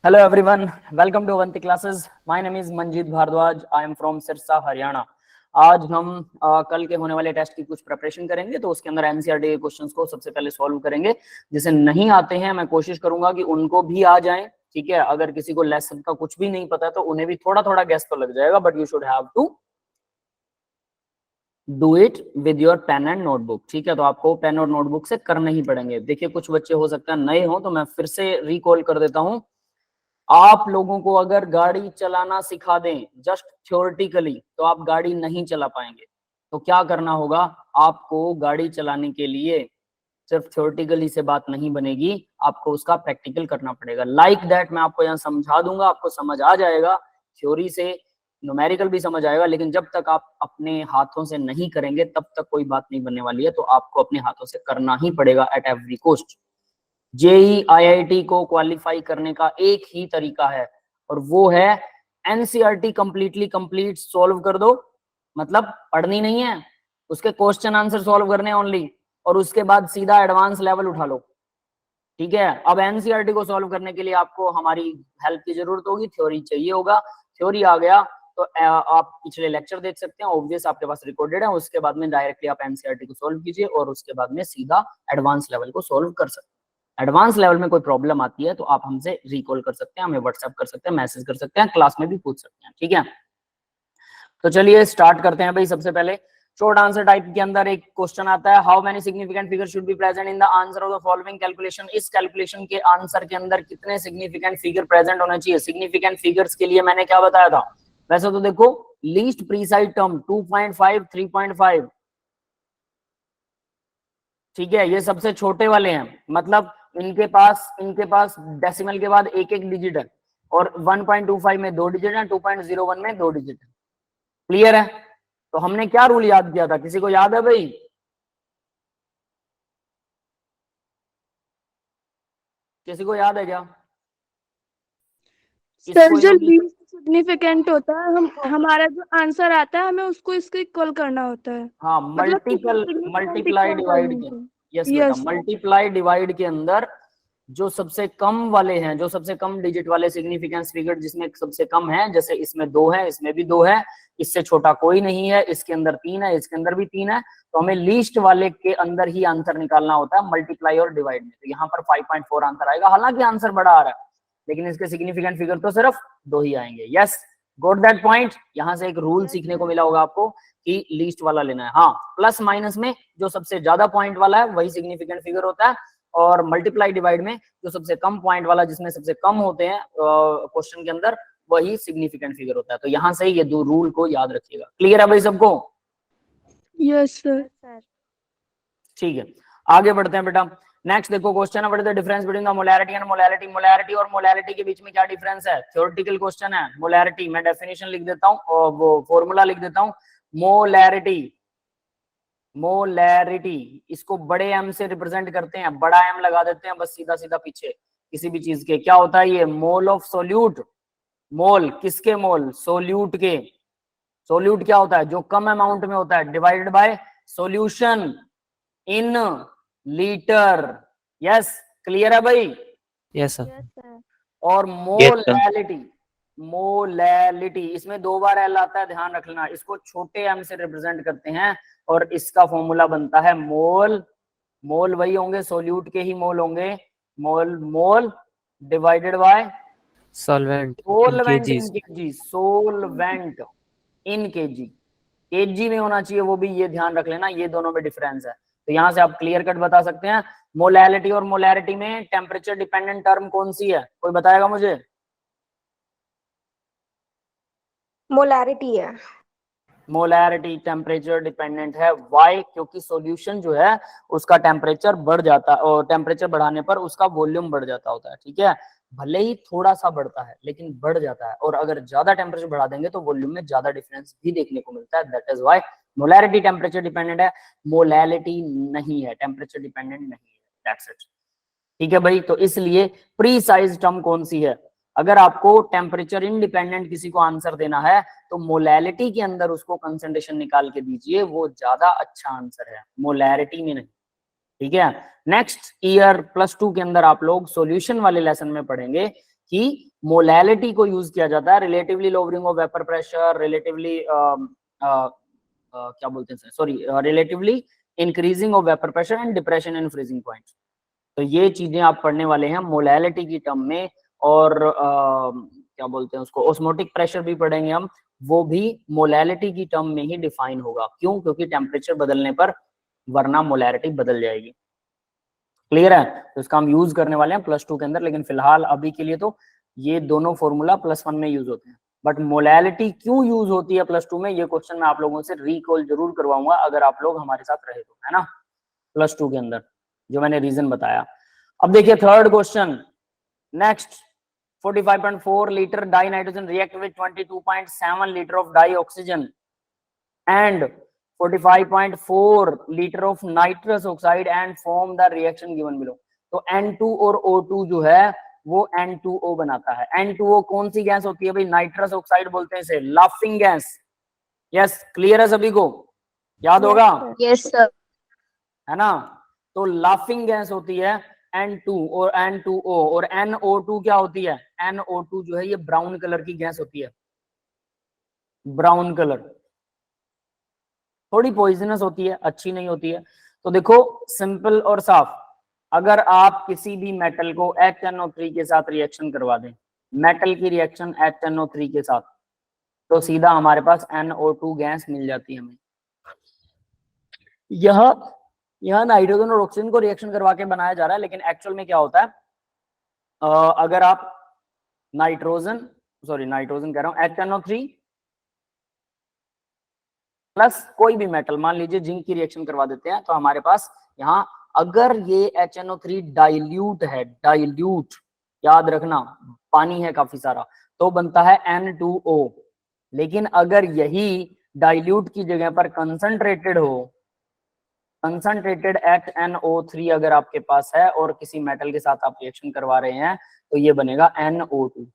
Hello everyone, welcome to Avanti classes. My name is Manjeet Bhardwaj. I am from Sirsa Haryana. आज हम कल के होने वाले टेस्ट की कुछ प्रिपरेशन करेंगे, तो उसके अंदर एनसीईआरटी के क्वेश्चंस को सबसे पहले सॉल्व करेंगे। जिसे नहीं आते हैं मैं कोशिश करूंगा कि उनको भी आ जाएं, ठीक है। अगर किसी को लेसन का कुछ भी नहीं पता है तो उन्हें भी थोड़ा थोड़ा गेस तो लग जाएगा, but you should have to do it with your pen and notebook, ठीक है। तो आपको पेन और नोटबुक से करने ही पड़ेंगे। देखिए कुछ बच्चे हो सकता है नए हो, तो मैं फिर से रिकॉल कर देता हूं। आप लोगों को अगर गाड़ी चलाना सिखा दें जस्ट थ्योरेटिकली, तो आप गाड़ी नहीं चला पाएंगे। तो क्या करना होगा, आपको गाड़ी चलाने के लिए सिर्फ थ्योरेटिकली से बात नहीं बनेगी, आपको उसका प्रैक्टिकल करना पड़ेगा। लाइक दैट मैं आपको यहाँ समझा दूंगा, आपको समझ आ जाएगा, थ्योरी से न्यूमेरिकल भी समझ आएगा। लेकिन जब तक आप अपने हाथों से नहीं करेंगे तब तक कोई बात नहीं बनने वाली है। तो आपको अपने हाथों से करना ही पड़ेगा at every cost. JEE IIT को क्वालिफाई करने का एक ही तरीका है, और वो है एनसीईआरटी कंप्लीटली कंप्लीट सॉल्व कर दो। मतलब पढ़नी नहीं है, उसके क्वेश्चन आंसर सॉल्व करने ओनली, और उसके बाद सीधा एडवांस लेवल उठा लो, ठीक है। अब एनसीईआरटी को सॉल्व करने के लिए आपको हमारी हेल्प की जरूरत होगी, थ्योरी चाहिए होगा। थ्योरी आ गया तो आप पिछले लेक्चर देख सकते हैं, ऑब्वियस आपके पास रिकॉर्डेड है। उसके बाद में डायरेक्टली आप एनसीईआरटी को सॉल्व कीजिए और उसके बाद में सीधा एडवांस लेवल को सॉल्व कर सकते हैं। एडवांस लेवल में कोई प्रॉब्लम आती है तो आप हमसे रिकॉल कर सकते हैं, हमें व्हाट्सएप कर सकते हैं, मैसेज कर सकते हैं, क्लास में भी पूछ सकते हैं, ठीक है। तो चलिए स्टार्ट करते हैं भाई। सबसे पहले शॉर्ट आंसर टाइप के अंदर एक क्वेश्चन आता है, how many significant figure should be present in the answer of the following calculation. इस कैलकुलेशन के आंसर के अंदर कितने सिग्निफिकेंट फिगर प्रेजेंट होने चाहिए। सिग्निफिकेंट फिगर्स के लिए मैंने क्या बताया था, वैसे तो देखो लीस्ट प्रीसाइज टर्म 2.5 3.5, ठीक है, ये सबसे छोटे वाले हैं। मतलब इनके पास डेसिमल के बाद एक एक डिजिट है, और 1.25 में 2 डिजिट है, 2.01 में 2 डिजिट है। क्लियर है। तो हमने क्या रूल याद किया था, किसी को याद है भाई? किसी को याद है क्या? सर जो लीस्ट सिग्निफिकेंट होता है, हम हमारा जो आंसर आता है हमें उसको इसको इक्वल करना होता है। हाँ, मतलब मल्टीप्लाई डिवाइड के, यस बेटा, यस। मल्टीप्लाई डिवाइड के अंदर जो सबसे कम वाले हैं, जो सबसे कम डिजिट वाले सिग्निफिकेंस फिगर जिसमें सबसे कम है, जैसे इसमें 2 है, इसमें भी 2 है, इससे छोटा कोई नहीं है, इसके अंदर 3 है, इसके अंदर भी 3 है, तो हमें लीस्ट वाले के अंदर ही आंसर निकालना होता है मल्टीप्लाई और डिवाइड में। तो यहाँ पर 5.4 आंसर आएगा। हालांकि आंसर बड़ा आ रहा है लेकिन इसके सिग्निफिकेंट फिगर तो सिर्फ 2 ही आएंगे। Yes, got that point. यहाँ से एक रूल सीखने को मिला होगा आपको कि लीस्ट वाला लेना है। हाँ, प्लस माइनस में जो सबसे ज्यादा पॉइंट वाला है वही सिग्निफिकेंट फिगर होता है, और मल्टीप्लाई डिवाइड में जो सबसे कम पॉइंट वाला, जिसमें सबसे कम होते हैं क्वेश्चन के अंदर, वही सिग्निफिकेंट फिगर होता है। तो यहाँ से ये 2 रूल को याद रखिएगा। क्लियर है भाई सबको? Yes sir. ठीक है, आगे बढ़ते हैं बेटा। नेक्स्ट देखो क्वेश्चन है, what is the difference between the molarity and molality. Molarity और मोलैलिटी के बीच में क्या डिफरेंस है? थ्योरेटिकल क्वेश्चन है। मोलैरिटी, मैं डेफिनेशन लिख देता हूँ और वो फॉर्मूला लिख देता हूँ। मोलैरिटी, मोलैरिटी इसको बड़े एम से रिप्रेजेंट करते हैं, बड़ा एम लगा देते हैं बस सीधा सीधा पीछे किसी भी चीज के। क्या होता है ये? Mole of solute. मोल किसके? मोल सोल्यूट के। सोल्यूट क्या होता है? जो कम अमाउंट में होता है, divided by solution in litre. Yes, clear है भाई? Yes sir. और मोलैलिटी, मोलैलिटी इसमें 2 बार एल आता है, ध्यान रखना। इसको छोटे एम से रिप्रेजेंट करते हैं और इसका फॉर्मूला बनता है मोल। मोल वही होंगे, सोल्यूट के ही मोल होंगे। Mole, mole divided by solvent solvent in KG. Solvent in KG, KG में होना चाहिए वो भी, ये ध्यान रख लेना, ये दोनों में डिफरेंस है। तो यहां से आप क्लियर कट बता सकते हैं। मोलैलिटी और मोलैरिटी में टेम्परेचर डिपेंडेंट टर्म कौन सी है? कोई बताएगा मुझे? मोलैरिटी है। मोलैरिटी टेम्परेचर डिपेंडेंट है। वाई? क्योंकि सॉल्यूशन जो है उसका टेम्परेचर बढ़ जाता है, और टेम्परेचर बढ़ाने पर उसका वॉल्यूम बढ़ जाता होता है, ठीक है। भले ही थोड़ा सा बढ़ता है लेकिन बढ़ जाता है, और अगर ज्यादा टेम्परेचर बढ़ा देंगे तो वॉल्यूम में ज्यादा डिफरेंस भी देखने को मिलता है। That is why molarity temperature dependent है, मोलैलिटी नहीं है, टेम्परेचर डिपेंडेंट नहीं है। दैट्स इट, ठीक है भाई। तो इसलिए प्रीसाइज टर्म कौन सी है? अगर आपको टेम्परेचर इंडिपेंडेंट किसी को आंसर देना है तो मोलैलिटी के अंदर उसको कंसंट्रेशन निकाल के दीजिए, वो ज्यादा अच्छा आंसर है, मोलैरिटी में नहीं, ठीक है। नेक्स्ट ईयर +2 के अंदर आप लोग सॉल्यूशन वाले लेसन में पढ़ेंगे कि मोलैलिटी को यूज किया जाता है, relatively lowering of vapour pressure, relatively क्या बोलते हैं, sorry, relatively increasing of vapour pressure and depression in freezing point. तो ये चीजें आप पढ़ने वाले हैं मोलैलिटी की टर्म में, और क्या बोलते हैं उसको, ऑस्मोटिक प्रेशर भी पढ़ेंगे हम, वो भी मोलैलिटी की टर्म में ही डिफाइन होगा। क्यों? क्योंकि टेम्परेचर बदलने पर वरना मोलैलिटी बदल जाएगी। क्लियर है? तो इसका हम यूज करने वाले हैं +2 के अंदर, लेकिन फिलहाल अभी के लिए तो ये दोनों फॉर्मूला +1 में यूज होते हैं। बट मोलैलिटी क्यों यूज होती है +2 में, ये क्वेश्चन मैं आप लोगों से रिकॉल जरूर करवाऊंगा अगर आप लोग हमारे साथ रहे तो, है ना, +2 के अंदर जो मैंने रीजन बताया। अब देखिए third question next, 45.4 litre dinitrogen react with 22.7 litre of dioxygen and 45.4 litre of nitrous oxide and form the reaction given below. तो N2 और O2 जो है वो N2O बनाता है। N2O कौन सी गैस होती है भाई? नाइट्रस ऑक्साइड बोलते हैं इसे, लाफिंग गैस। यस, क्लियर है सभी को? याद होगा? Yes sir. है ना? तो लाफिंग गैस होती है N2 और N2O, और NO2 क्या होती है? NO2 जो है ये ब्राउन कलर की गैस होती है, ब्राउन कलर, थोड़ी पॉइजनस होती है, अच्छी नहीं होती है। तो देखो सिंपल और साफ, अगर आप किसी भी मेटल को HNO3 के साथ रिएक्शन करवा दें, मेटल की रिएक्शन HNO3 के साथ, तो सीधा हमारे पास NO2 गैस मिल जाती है हमें। यह नाइट्रोजन और ऑक्सीजन को रिएक्शन करवा के बनाया जा रहा है, लेकिन एक्चुअल में क्या होता है, अगर आप नाइट्रोजन कह रहा हूं, HNO3 प्लस कोई भी मेटल, मान लीजिए जिंक की रिएक्शन करवा देते हैं, तो हमारे पास यहाँ अगर ये HNO3 डाइल्यूट है, डाइल्यूट याद रखना, पानी है काफी सारा, तो बनता है N2O। लेकिन अगर यही डाइल्यूट की जगह पर कंसंट्रेटेड हो, कंसंट्रेटेड HNO3 अगर आपके पास है और किसी मेटल के साथ आप रिएक्शन करवा रहे हैं, तो ये बनेगा NO2,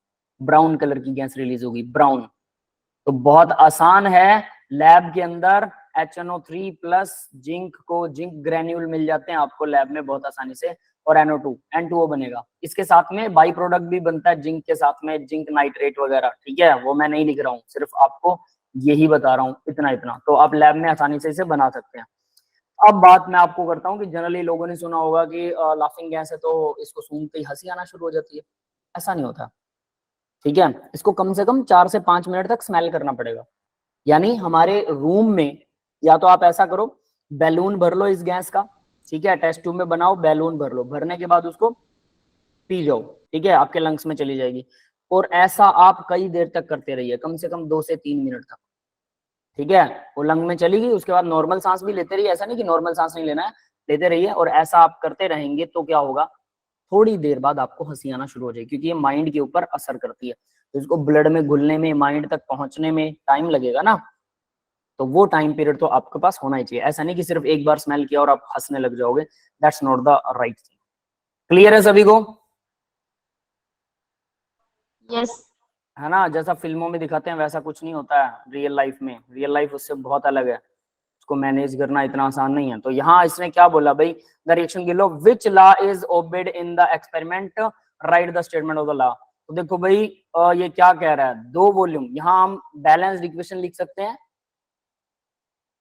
ब्राउन कलर की गैस रिलीज होगी, ब्राउन। तो बहुत आसान है, लैब के अंदर HNO3 प्लस जिंक को, जिंक ग्रेन्यूल मिल जाते हैं आपको लैब में बहुत आसानी से, और NO2 N2O बनेगा। इसके साथ में बाई प्रोडक्ट भी बनता है जिंक के साथ में, जिंक नाइट्रेट वगैरह, ठीक है, वो मैं नहीं लिख रहा हूँ, सिर्फ आपको यही बता रहा हूँ, इतना इतना तो आप लैब में आसानी से इसे बना सकते हैं। अब बात मैं आपको करता हूँ कि जनरली लोगों ने सुना होगा कि लाफिंग गैस है तो इसको सूंघते ही हंसी आना शुरू हो जाती है। ऐसा नहीं होता, ठीक है, इसको कम से कम 4 से 5 मिनट तक स्मेल करना पड़ेगा। यानी हमारे रूम में, या तो आप ऐसा करो, बैलून भर लो इस गैस का, ठीक है, टेस्ट ट्यूब में बनाओ, बैलून भर लो, भरने के बाद उसको पी जाओ, ठीक है, आपके लंग्स में चली जाएगी। और ऐसा आप कई देर तक करते रहिए, कम से कम 2 से 3 मिनट तक, ठीक है, वो लंग में चली गई, उसके बाद नॉर्मल सांस भी लेते रहिए, ऐसा नहीं कि नॉर्मल सांस नहीं लेना है, लेते रहिए। और ऐसा आप करते रहेंगे तो क्या होगा, थोड़ी देर बाद आपको हंसी आना शुरू हो जाएगी, क्योंकि ये माइंड के ऊपर असर करती है, तो इसको ब्लड में घुलने में, माइंड तक पहुंचने में टाइम लगेगा ना, तो वो टाइम पीरियड तो आपके पास होना ही चाहिए। ऐसा नहीं कि सिर्फ एक बार स्मेल किया और आप हंसने लग जाओगे, that's not the right thing. Clear है सभी को? यस। है ना, जैसा फिल्मों में दिखाते हैं वैसा कुछ नहीं होता है रियल लाइफ में, रियल लाइफ उससे बहुत अलग है, उसको मैनेज करना इतना आसान नहीं है। तो यहाँ इसने क्या बोला भाई, the reaction below which law is obeyed in the experiment, write the statement of the law. तो देखो भाई ये क्या कह रहा है, 2 वॉल्यूम, यहाँ हम बैलेंस्ड इक्वेशन लिख सकते हैं,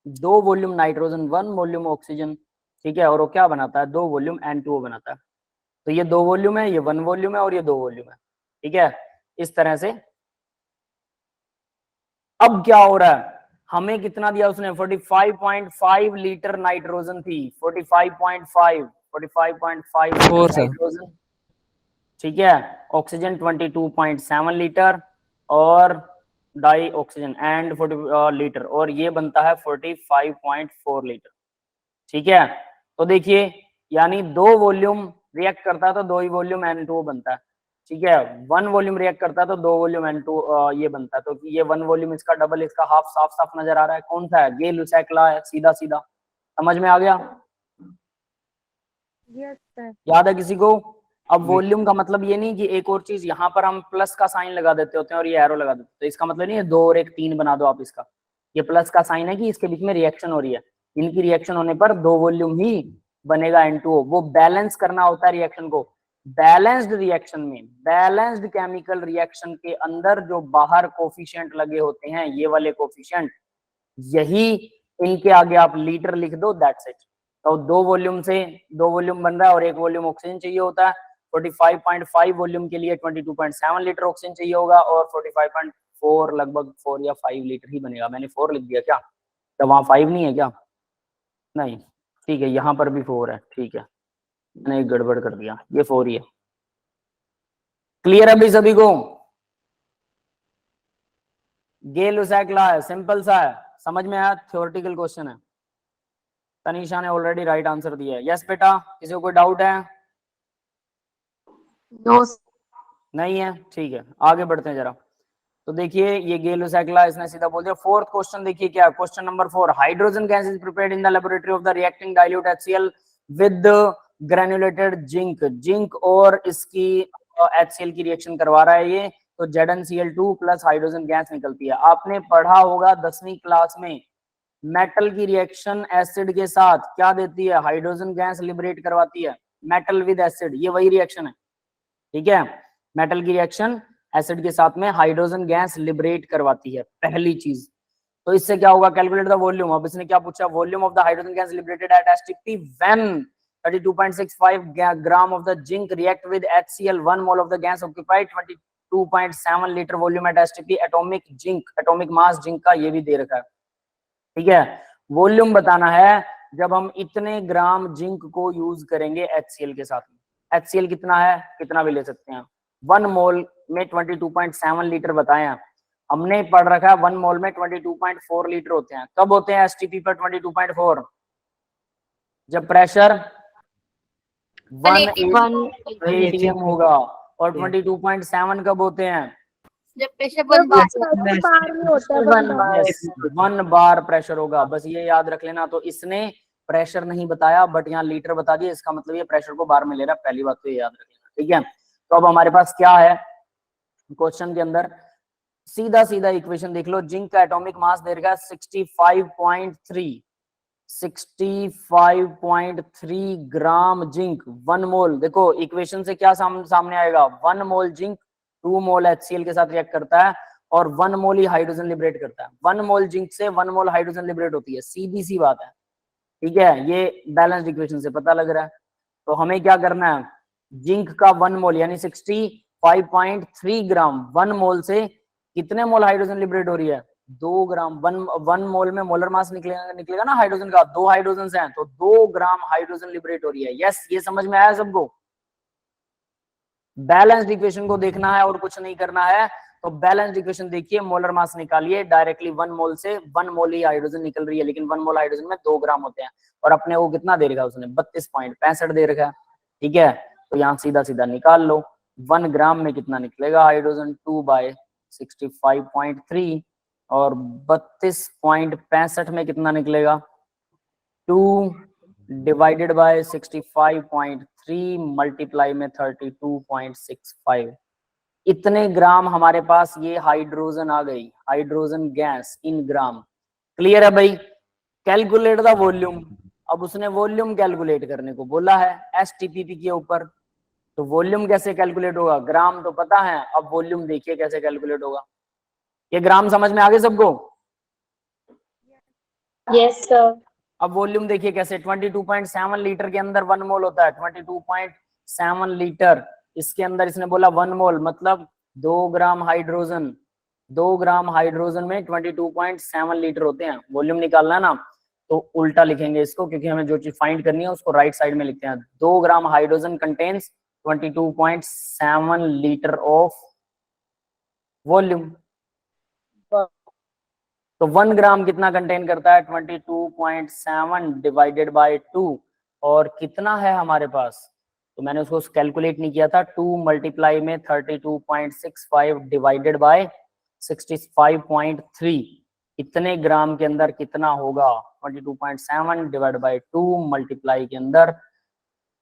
2 वॉल्यूम नाइट्रोजन 1 वॉल्यूम ऑक्सीजन, ठीक है, और वो क्या बनाता है, 2 वॉल्यूम N2O बनाता है। तो ये 2 वॉल्यूम है, ये 1 वॉल्यूम है, और ये 2 वॉल्यूम है, ठीक है, इस तरह से। अब क्या हो रहा है, हमें कितना दिया उसने, 45.5 लीटर नाइट्रोजन थी, 45.5 नाइट्रोजन, ठीक है, ऑक्सीजन 22.7 लीटर और डाई ऑक्सीजन एंड 40 लीटर, और ये बनता है 45.4 लीटर, ठीक है। तो देखिए यानी 2 वॉल्यूम रिएक्ट करता है तो 2 ही वॉल्यूम N2O बनता है, ठीक है, 1 वॉल्यूम रिएक्ट करता है तो 2 वॉल्यूम N2 ये बनता है। तो ये 1 वॉल्यूम इसका डबल, इसका हाफ, साफ साफ नजर आ रहा है, कौन सा है, गे-लुसैक लॉ है, सीधा सीधा समझ में आ गया? Yes sir. याद है किसी को? अब वॉल्यूम का मतलब ये नहीं कि एक और चीज, यहाँ पर हम प्लस का साइन लगा देते होते हैं और ये एरो लगा देते हैं, तो इसका मतलब नहीं है 2 और 1 3 बना दो आप इसका, ये प्लस का साइन है कि इसके बीच में रिएक्शन हो रही है, इनकी रिएक्शन होने पर 2 वॉल्यूम ही बनेगा N2O, वो बैलेंस करना होता है रिएक्शन को। बैलेंस्ड रिएक्शन में, बैलेंस्ड केमिकल रिएक्शन के अंदर जो बाहर कोफिशिएंट लगे होते हैं, ये वाले कोफिशिएंट, यही इनके आगे आप लीटर लिख दो, दैट्स इट। तो 2 वॉल्यूम से 2 वॉल्यूम बन रहा है और 1 वॉल्यूम ऑक्सीजन चाहिए होता है। 45.5 वॉल्यूम के लिए 22.7 लीटर ऑक्सीजन चाहिए होगा और 45.4 लगभग 4 या 5 लीटर ही बनेगा। मैंने 4 लिख दिया क्या? तो वहां 5 नहीं है क्या? नहीं, ठीक है, यहाँ पर भी 4 है, ठीक है, मैंने एक गड़बड़ कर दिया, ये 4 ही है। क्लियर है भाई सभी को? गेल-लुसाक लॉ है, सिंपल सा है, समझ में आया? थ्योरेटिकल क्वेश्चन है। तनीषा ने ऑलरेडी राइट आंसर दिया है। यस बेटा, किसी को कोई डाउट है? नो नहीं है, ठीक है, आगे बढ़ते हैं जरा। तो देखिए ये गेल-लुसाक लॉ इसने सीधा बोल दिया। फोर्थ क्वेश्चन देखिए क्या, question number 4, hydrogen gas is prepared in the laboratory of the reacting dilute HCl with granulated zinc. Zinc और इसकी HCl की रिएक्शन करवा रहा है ये, तो ZnCl2 प्लस हाइड्रोजन गैस निकलती है। आपने पढ़ा होगा 10वीं क्लास में, मेटल की रिएक्शन एसिड के साथ क्या देती है? हाइड्रोजन गैस लिबरेट करवाती है। मेटल विद एसिड, ये वही रिएक्शन है, ठीक है। मेटल की रिएक्शन एसिड के साथ में हाइड्रोजन गैस लिबरेट करवाती है, पहली चीज। तो इससे क्या होगा? Calculate the volume. अब इसने क्या पूछा? Volume of the hydrogen gas liberated at STP when 32.65 gram of the zinc react with HCl, 1 mole of the gas occupied 22.7 litre volume at STP। Atomic zinc, atomic mass zinc का ये भी दे रखा है, ठीक है। वॉल्यूम बताना है जब हम इतने ग्राम जिंक को यूज करेंगे HCl के साथ में। HCl कितना है? कितना भी ले सकते हैं। 1 मोल में 22.7 लीटर बताया हमने, पढ़ रखा है 1 मोल में 22.4 लीटर होते हैं। कब होते हैं STP पर 22.4? जब प्रेशर 1 atm होगा। और 22.7 कब होते हैं? जब प्रेशर जब 1 बार pressure बार में होता है, 1 बार। Yes, 1 बार प्रेशर होगा, बस ये याद रख लेना। तो इसने प्रेशर नहीं बताया बट यहाँ लीटर बता दिया, इसका मतलब ये प्रेशर को बार में ले रहा है, पहली बात तो ये याद रख लेना, ठीक है। तो अब हमारे पास क्या है क्वेश्चन के अंदर? सीधा सीधा इक्वेशन देख लो। जिंक का एटॉमिक मास दे रखा है 65.3 ग्राम जिंक, 1 मोल। देखो इक्वेशन से क्या सामने आएगा? 1 मोल जिंक 2 मोल HCl के साथ रिएक्ट करता है और 1 मोल ही हाइड्रोजन लिबरेट करता है। 1 मोल जिंक से 1 मोल हाइड्रोजन लिबरेट होती है, सीधी सी बात है, ठीक है। ये बैलेंस्ड इक्वेशन से पता लग रहा है। तो हमें क्या करना है? जिंक का 1 मोल यानी 65.3 ग्राम, 1 मोल से कितने मोल हाइड्रोजन लिबरेट हो रही है? 2 ग्राम। 1 मोल में मोलर मास निकलेगा ना हाइड्रोजन का, 2 हाइड्रोजन हैं, तो 2 ग्राम हाइड्रोजन लिबरेट हो रही है। यस, ये समझ में आया सबको? बैलेंस्ड इक्वेशन को देखना है और कुछ नहीं करना है। तो बैलेंस्ड इक्वेशन देखिए, मोलर मास निकालिए डायरेक्टली। 1 मोल से 1 मोल ही हाइड्रोजन निकल रही है, लेकिन 1 मोल हाइड्रोजन में 2 ग्राम होते हैं और अपने को कितना दे रखा है उसने? 32.65 दे रखा है, ठीक है। तो यहाँ सीधा सीधा निकाल लो, 1 ग्राम में कितना निकलेगा हाइड्रोजन? 2/65.3 और 32.65 में कितना निकलेगा? 2 डिवाइडेड बाय 65.3 मल्टीप्लाई में 32.65। इतने ग्राम हमारे पास ये हाइड्रोजन आ गई, hydrogen gas in gram. Clear है भाई? Calculate the volume. अब उसने वॉल्यूम कैलकुलेट करने को बोला है STPP के ऊपर, तो वॉल्यूम कैसे कैलकुलेट होगा? ग्राम तो पता है, अब वॉल्यूम देखिए कैसे कैलकुलेट होगा। ये ग्राम समझ में आ गए सबको? Yes sir. अब वॉल्यूम देखिए कैसे। 22.7 लीटर के अंदर 1 मोल होता है, 22.7 लीटर, इसके अंदर इसने बोला 1 मोल मतलब 2 ग्राम हाइड्रोजन। 2 ग्राम हाइड्रोजन में 22.7 लीटर होते हैं। वॉल्यूम निकालना है ना, तो उल्टा लिखेंगे इसको, क्योंकि हमें जो चीज फाइंड करनी है उसको राइट साइड में लिखते हैं। 2 gram hydrogen contains 22.7 litre of volume. तो 1 ग्राम कितना कंटेन करता है? 22.7 डिवाइडेड बाय 2, और कितना है हमारे पास? तो मैंने उसको कैलकुलेट नहीं किया था। 2 मल्टीप्लाई में 32.65 डिवाइडेड बाय 65.3, इतने ग्राम के अंदर कितना होगा? 22.7 डिवाइड बाय 2 मल्टीप्लाई के अंदर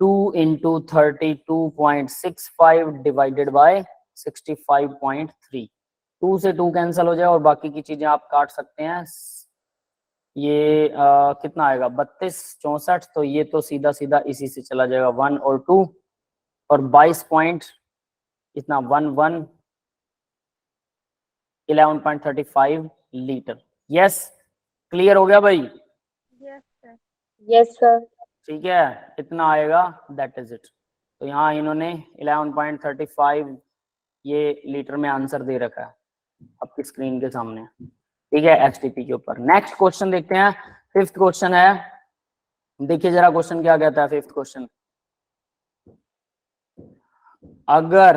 2 इंटू 32.65 डिवाइडेड बाय 65.3। 2 से 2 कैंसिल हो जाए और बाकी की चीजें आप काट सकते हैं। ये कितना आएगा? 32 64, तो ये तो सीधा सीधा इसी से चला जाएगा, 1 और 2 और 22 पॉइंट इतना 11.35 लीटर। यस, क्लियर हो गया भाई? Yes sir. Yes, sir. ठीक है, इतना आएगा, दैट इज इट। तो यहाँ इन्होंने 11.35 ये लीटर में आंसर दे रखा है आपकी स्क्रीन के सामने, ठीक है, एचटीपी के ऊपर। नेक्स्ट क्वेश्चन देखते हैं, फिफ्थ क्वेश्चन है। देखिए जरा क्वेश्चन क्या कहता है, फिफ्थ क्वेश्चन। अगर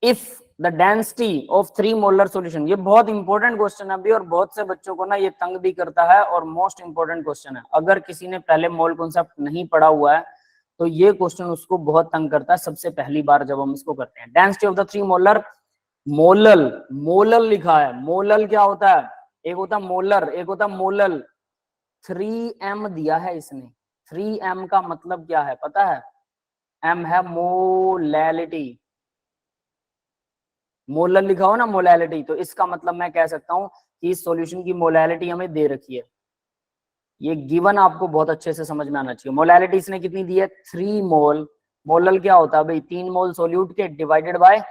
if the density of 3 molar solution, ये बहुत इंपॉर्टेंट क्वेश्चन है अभी, और बहुत से बच्चों को ना ये तंग भी करता है, और मोस्ट इंपॉर्टेंट क्वेश्चन है। अगर किसी ने पहले मोल कॉन्सेप्ट नहीं पढ़ा हुआ है तो ये क्वेश्चन उसको बहुत तंग करता है सबसे पहली बार जब हम इसको करते हैं। Density of the 3 molar, molal, molal लिखा है। मोलल क्या होता है? एक होता मोलर, एक होता मोलल। 3m दिया है इसने। 3m का मतलब क्या है पता है? m है मोलैलिटी। मोलर लिखा हो ना, मोलैलिटी, तो इसका मतलब मैं कह सकता हूं कि इस सॉल्यूशन की मोलैलिटी हमें दे रखी है। ये गिवन आपको बहुत अच्छे से समझ में आना चाहिए। मोलैलिटी इसने कितनी दी है? 3 मोल। मोलल क्या होता है भाई? 3 मोल सोल्यूट के divided by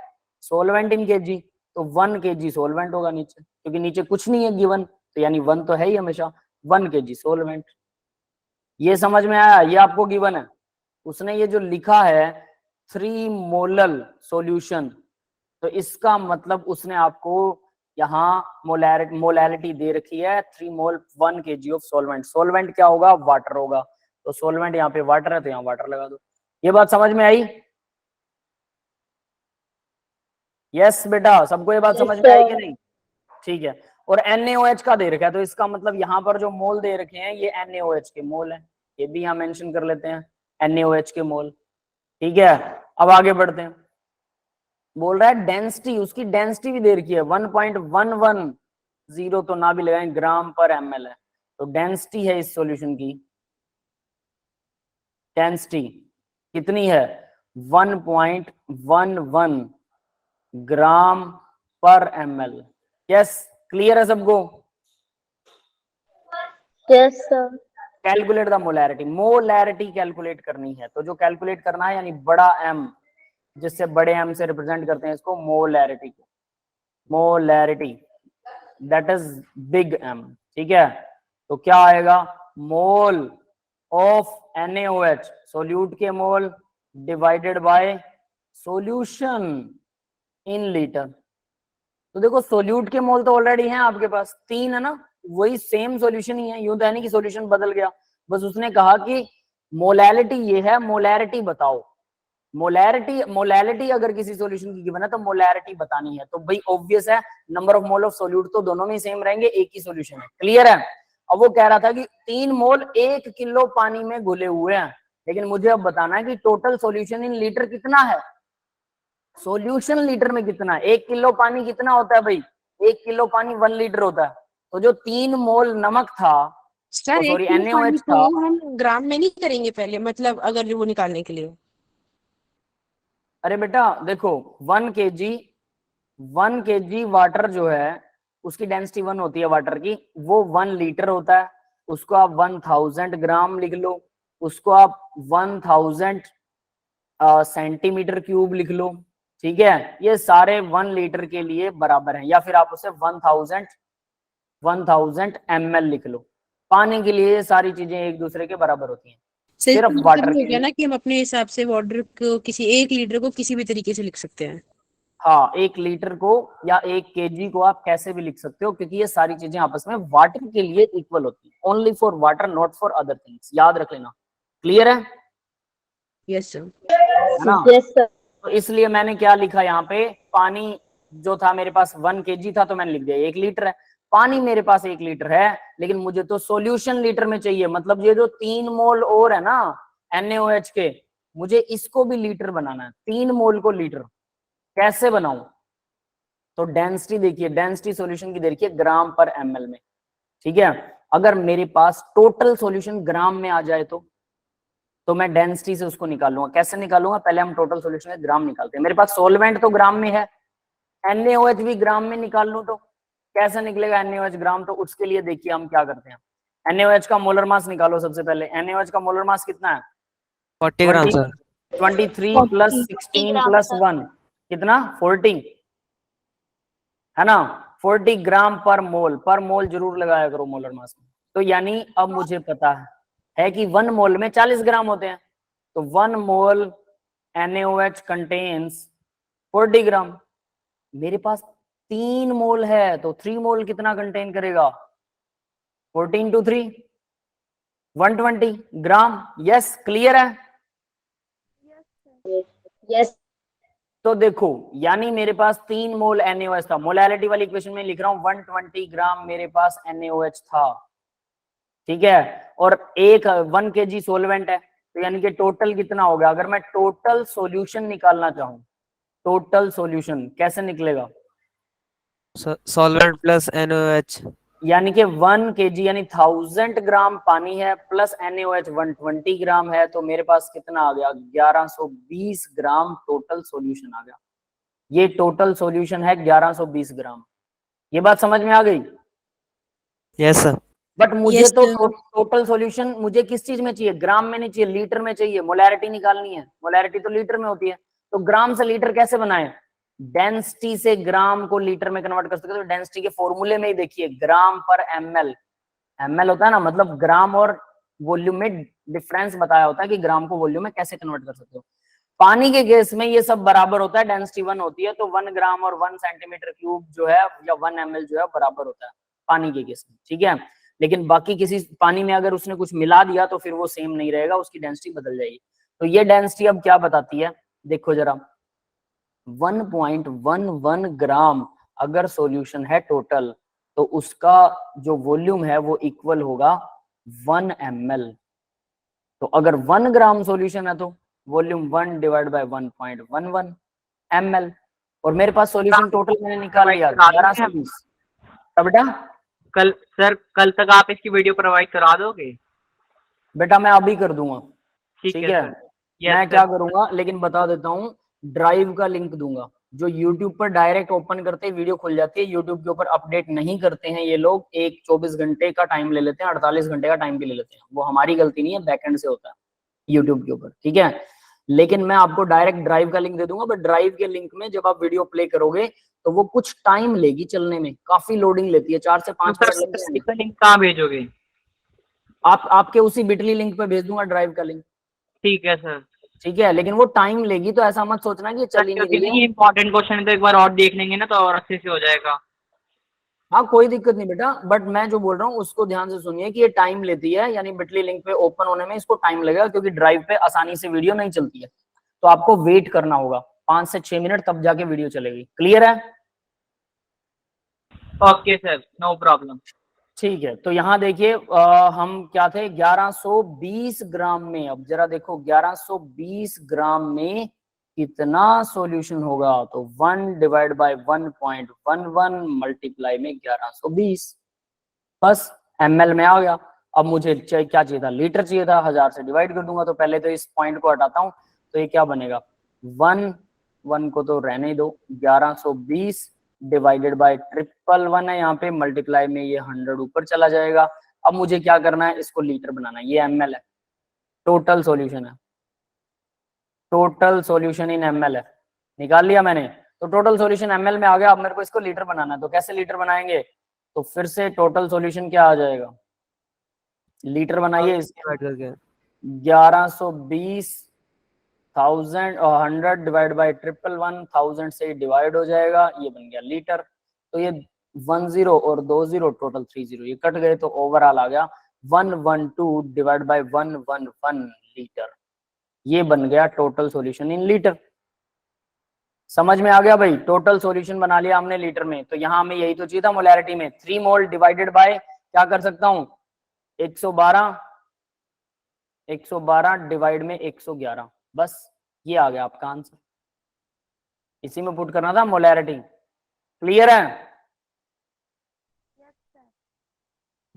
solvent in KG, तो 1 kg सोलवेंट होगा नीचे, क्योंकि नीचे कुछ नहीं है गिवन, तो यानी 1 तो है ही हमेशा, 1 kg सोलवेंट। ये समझ में आया? ये आपको गिवन है। उसने ये जो लिखा है 3 मोलल सॉल्यूशन, तो इसका मतलब उसने आपको यहाँ मोलैलिटी दे रखी है 3 मोल 1 kg ऑफ सोलवेंट। सोलवेंट क्या होगा? वाटर होगा, तो सोलवेंट यहाँ पे वाटर है तो यहाँ वाटर लगा दो। ये बात समझ में आई? यस बेटा, सबको ये बात Yes, समझ में आई कि sir. नहीं? ठीक है। और NaOH का दे रखा है, तो इसका मतलब यहाँ पर जो मोल दे रखे हैं ये NaOH के मोल हैं। ये भी यहाँ मेंशन कर लेते हैं, NaOH के मोल। ठीक है, अब आगे बढ़ते हैं। बोल रहा है डेंसिटी, उसकी डेंसिटी भी दे रखी है 1.110, तो ना भी लगाएं, ग्राम पर ml है। तो डेंसिटी है इस सॉल्यूशन की, डेंसिटी कितनी है? 1.11 ग्राम पर ml। यस, क्लियर है सबको? Yes, sir. Calculate the molarity, molarity calculate करनी है, तो जो कैलकुलेट करना है यानी बड़ा M, जिससे बड़े M से रिप्रेजेंट करते हैं इसको, मोलैरिटी को। Molarity that is big M, ठीक है। तो क्या आएगा? मोल ऑफ NaOH, सोल्यूट के मोल divided bye solution in litre. तो देखो सोल्यूट के मोल तो ऑलरेडी हैं आपके पास, 3 है ना, वही सेम सॉल्यूशन ही है, यूं तो है नहीं कि सॉल्यूशन बदल गया। बस उसने कहा कि मोलैलिटी ये है, मोलैरिटी बताओ। मोलैलिटी अगर किसी सॉल्यूशन की गिवन है तो मोलैरिटी बतानी है, तो भाई ऑब्वियस है number of mole of solute तो दोनों में सेम रहेंगे, एक ही सॉल्यूशन है। क्लियर है? अब वो कह रहा था कि 3 मोल 1 किलो पानी में घुले हुए हैं, लेकिन मुझे अब बताना है कि टोटल सॉल्यूशन इन लीटर कितना है। सॉल्यूशन लीटर में कितना है? 1 किलो पानी कितना होता है भाई? 1 किलो पानी 1 लीटर होता है। तो जो 3 मोल नमक था, सर सॉरी एक किलो पानी NaOH था, को हम ग्राम में नहीं करेंगे पहले, मतलब अगर वो निकालने के लिए? अरे बेटा देखो 1 kg वाटर जो है उसकी डेंसिटी 1 होती है वाटर की, वो 1 लीटर होता है। उसको आप 1000 ग्राम लिख लो, उसको आप 1000 सेंटीमीटर क्यूब लिख लो, ठीक है। ये सारे 1 लीटर के लिए बराबर हैं, या फिर आप उसे 1000 ml लिख लो। पानी के लिए ये सारी चीजें एक दूसरे के बराबर होती हैं, सिर्फ वाटर हो के गया लिए। ना कि हम अपने हिसाब से वाटर को किसी 1 लीटर को किसी भी तरीके से लिख सकते हैं। हाँ, 1 लीटर को या 1 kg को आप कैसे भी लिख सकते हो, क्योंकि ये सारी चीजें आपस में वाटर के लिए इक्वल होती है। Only for water, not for other things, याद रख लेना। क्लियर है? Yes sir. है ना? Yes, sir. तो इसलिए मैंने क्या लिखा यहाँ पे, पानी जो था मेरे पास 1 kg था तो मैंने लिख दिया 1 लीटर है। पानी मेरे पास 1 लीटर है, लेकिन मुझे तो सॉल्यूशन लीटर में चाहिए, मतलब ये जो 3 मोल और है ना NaOH के, मुझे इसको भी लीटर बनाना है। 3 मोल को लीटर कैसे बनाऊं? तो डेंसिटी देखिए, डेंसिटी सॉल्यूशन की देखिए ग्राम पर ml में, ठीक है। अगर मेरे पास टोटल सॉल्यूशन ग्राम में आ जाए तो मैं डेंसिटी से उसको निकालूंगा। कैसे निकालूंगा? पहले हम टोटल सॉल्यूशन के ग्राम निकालते हैं। मेरे पास सोलवेंट तो ग्राम में है, NaOH भी ग्राम में निकाल लूं तो कैसे निकलेगा NaOH ग्राम? तो उसके लिए देखिए हम क्या करते हैं, NaOH का मोलर मास निकालो सबसे पहले। NaOH का मोलर मास कितना है? 40 ग्राम सर 23 प्लस 16 प्लस 1 कितना 40 है ना। 40 ग्राम पर मोल जरूर लगाया करो मोलर मास में। तो यानी अब मुझे पता है कि 1 मोल में 40 ग्राम होते हैं, तो 1 मोल NaOH कंटेन्स 40 ग्राम। मेरे पास 3 मोल है तो 3 मोल कितना कंटेन करेगा 14 टू 3 120 ग्राम। यस क्लियर है। Yes. तो देखो यानी मेरे पास 3 मोल NaOH था, मोलैलिटी वाली इक्वेशन में लिख रहा हूं 120 ग्राम मेरे पास NaOH था, ठीक है। और 1 kg सोलवेंट है, तो यानी कि टोटल कितना हो गया। अगर मैं टोटल सॉल्यूशन निकालना चाहूं, टोटल सॉल्यूशन कैसे निकलेगा, सॉल्वेंट प्लस NaOH यानी कि 1 kg यानी 1000 ग्राम पानी है प्लस NaOH 120 ग्राम है, तो मेरे पास कितना आ गया 1120 ग्राम टोटल सॉल्यूशन आ गया। ये टोटल सॉल्यूशन है 1120 ग्राम। ये बात समझ में आ गई। यस सर बट मुझे Yes, तो sir. टोटल सॉल्यूशन मुझे किस चीज में चाहिए, ग्राम में नहीं चाहिए, लीटर में चाहिए। मोलैरिटी निकालनी है, मोलैरिटी तो लीटर में होती है, तो ग्राम से लीटर कैसे बनाए, डेंसिटी से ग्राम को लीटर में कन्वर्ट कर सकते हो। तो डेंसिटी के फॉर्मूले में ही देखिए ग्राम पर ml, ml होता है ना, मतलब ग्राम और वॉल्यूम में डिफरेंस बताया होता है कि ग्राम को वॉल्यूम में कैसे कन्वर्ट कर सकते हो। पानी के केस में ये सब बराबर होता है, डेंसिटी 1 होती है, तो 1 ग्राम और 1 सेंटीमीटर क्यूब जो है या 1 ml जो है बराबर होता है पानी के केस में, ठीक है। लेकिन बाकी किसी पानी में अगर उसने कुछ मिला दिया तो फिर वो सेम नहीं रहेगा, उसकी डेंसिटी बदल जाएगी। तो ये डेंसिटी अब क्या बताती है, देखो जरा 1.11 ग्राम अगर सॉल्यूशन है टोटल, तो उसका जो वॉल्यूम है वो इक्वल होगा 1 ml। तो अगर 1 ग्राम सॉल्यूशन है तो वॉल्यूम 1 डिवाइड बाय 1.11 ml। और मेरे पास सॉल्यूशन टोटल मैंने निकाल लिया 1120। तब बेटा कल तक आप इसकी वीडियो प्रोवाइड करा दोगे? बेटा मैं अभी कर दूंगा, ठीक है। सर। Yes, मैं sir. क्या करूंगा लेकिन बता देता हूँ, ड्राइव का लिंक दूंगा। जो यूट्यूब पर डायरेक्ट ओपन करते हैं वीडियो खुल जाती है, यूट्यूब के ऊपर अपडेट नहीं करते हैं ये लोग, एक 24 घंटे का टाइम ले लेते हैं, 48 घंटे का टाइम भी ले लेते हैं। वो हमारी गलती नहीं है, बैकएंड से होता है यूट्यूब के ऊपर, ठीक है। लेकिन मैं आपको डायरेक्ट ड्राइव का लिंक दे दूंगा, बट ड्राइव के लिंक में जब आप वीडियो प्ले करोगे तो वो कुछ टाइम लेगी चलने में, काफी लोडिंग लेती है, 4 से 5 मिनट लग जाएंगे। इसका लिंक कहाँ भेजोगे? आप आपके उसी बिटली लिंक पे भेज दूंगा ड्राइव का लिंक, ठीक है सर। ठीक है। लेकिन वो टाइम लेगी, तो ऐसा मत सोचना कि ये चल ही नहीं क्योंकि रही है। ये इंपॉर्टेंट क्वेश्चन है, तो एक बार और देख लेंगे ना तो और अच्छे से हो जाएगा। हाँ कोई दिक्कत नहीं बेटा, बट मैं जो बोल रहा हूँ उसको ध्यान से सुनिए कि ये टाइम लेती है, यानी बिटली लिंक पे ओपन होने में इसको टाइम लगेगा, क्योंकि ड्राइव पे आसानी से वीडियो नहीं चलती है, तो आपको वेट करना होगा 5 से 6 मिनट, तब जाके वीडियो चलेगी। क्लियर है? Okay sir, no problem. ठीक है। तो यहाँ देखिए हम क्या थे 1120 ग्राम में। अब जरा देखो 1120 ग्राम में कितना सॉल्यूशन होगा, तो 1 डिवाइड बाय 1.11 मल्टीप्लाई में 1120, बस ml में आ गया। अब मुझे क्या चाहिए था, लीटर चाहिए था, 1000 से डिवाइड कर दूंगा। तो पहले तो इस पॉइंट को हटाता हूं, तो ये क्या बनेगा 1 को तो रहने ही दो, 1120 डिवाइडेड बाय 111 है यहाँ पे, मल्टीप्लाई में ये 100 ऊपर चला जाएगा। अब मुझे क्या करना है, इसको लीटर बनाना है। ये ml है, टोटल सॉल्यूशन है, टोटल सॉल्यूशन इन ml है, निकाल लिया मैंने। तो टोटल सॉल्यूशन ml में आ गया। अब मेरे को इसको लीटर बनाना है, तो कैसे लीटर बनाएंगे, तो फिर से टोटल सॉल्यूशन क्या आ जाएगा, लीटर बनाइए। डिवाइड करके 1120 100 डिवाइड बाय 111 1000 से डिवाइड हो जाएगा, ये बन गया लीटर। तो ये 10 और 20 टोटल 30, ये कट गए, तो ओवरऑल आ गया 112 डिवाइड बाय 111 लीटर। ये बन गया टोटल सॉल्यूशन इन लीटर। समझ में आ गया भाई, टोटल सॉल्यूशन बना लिया हमने लीटर में। तो यहाँ हमें यही तो चाहिए था मोलैरिटी में, 3 मोल डिवाइडेड बाय क्या कर सकता हूँ 112 डिवाइड में 111, बस ये आ गया आपका आंसर। इसी में पुट करना था मोलैरिटी। क्लियर है?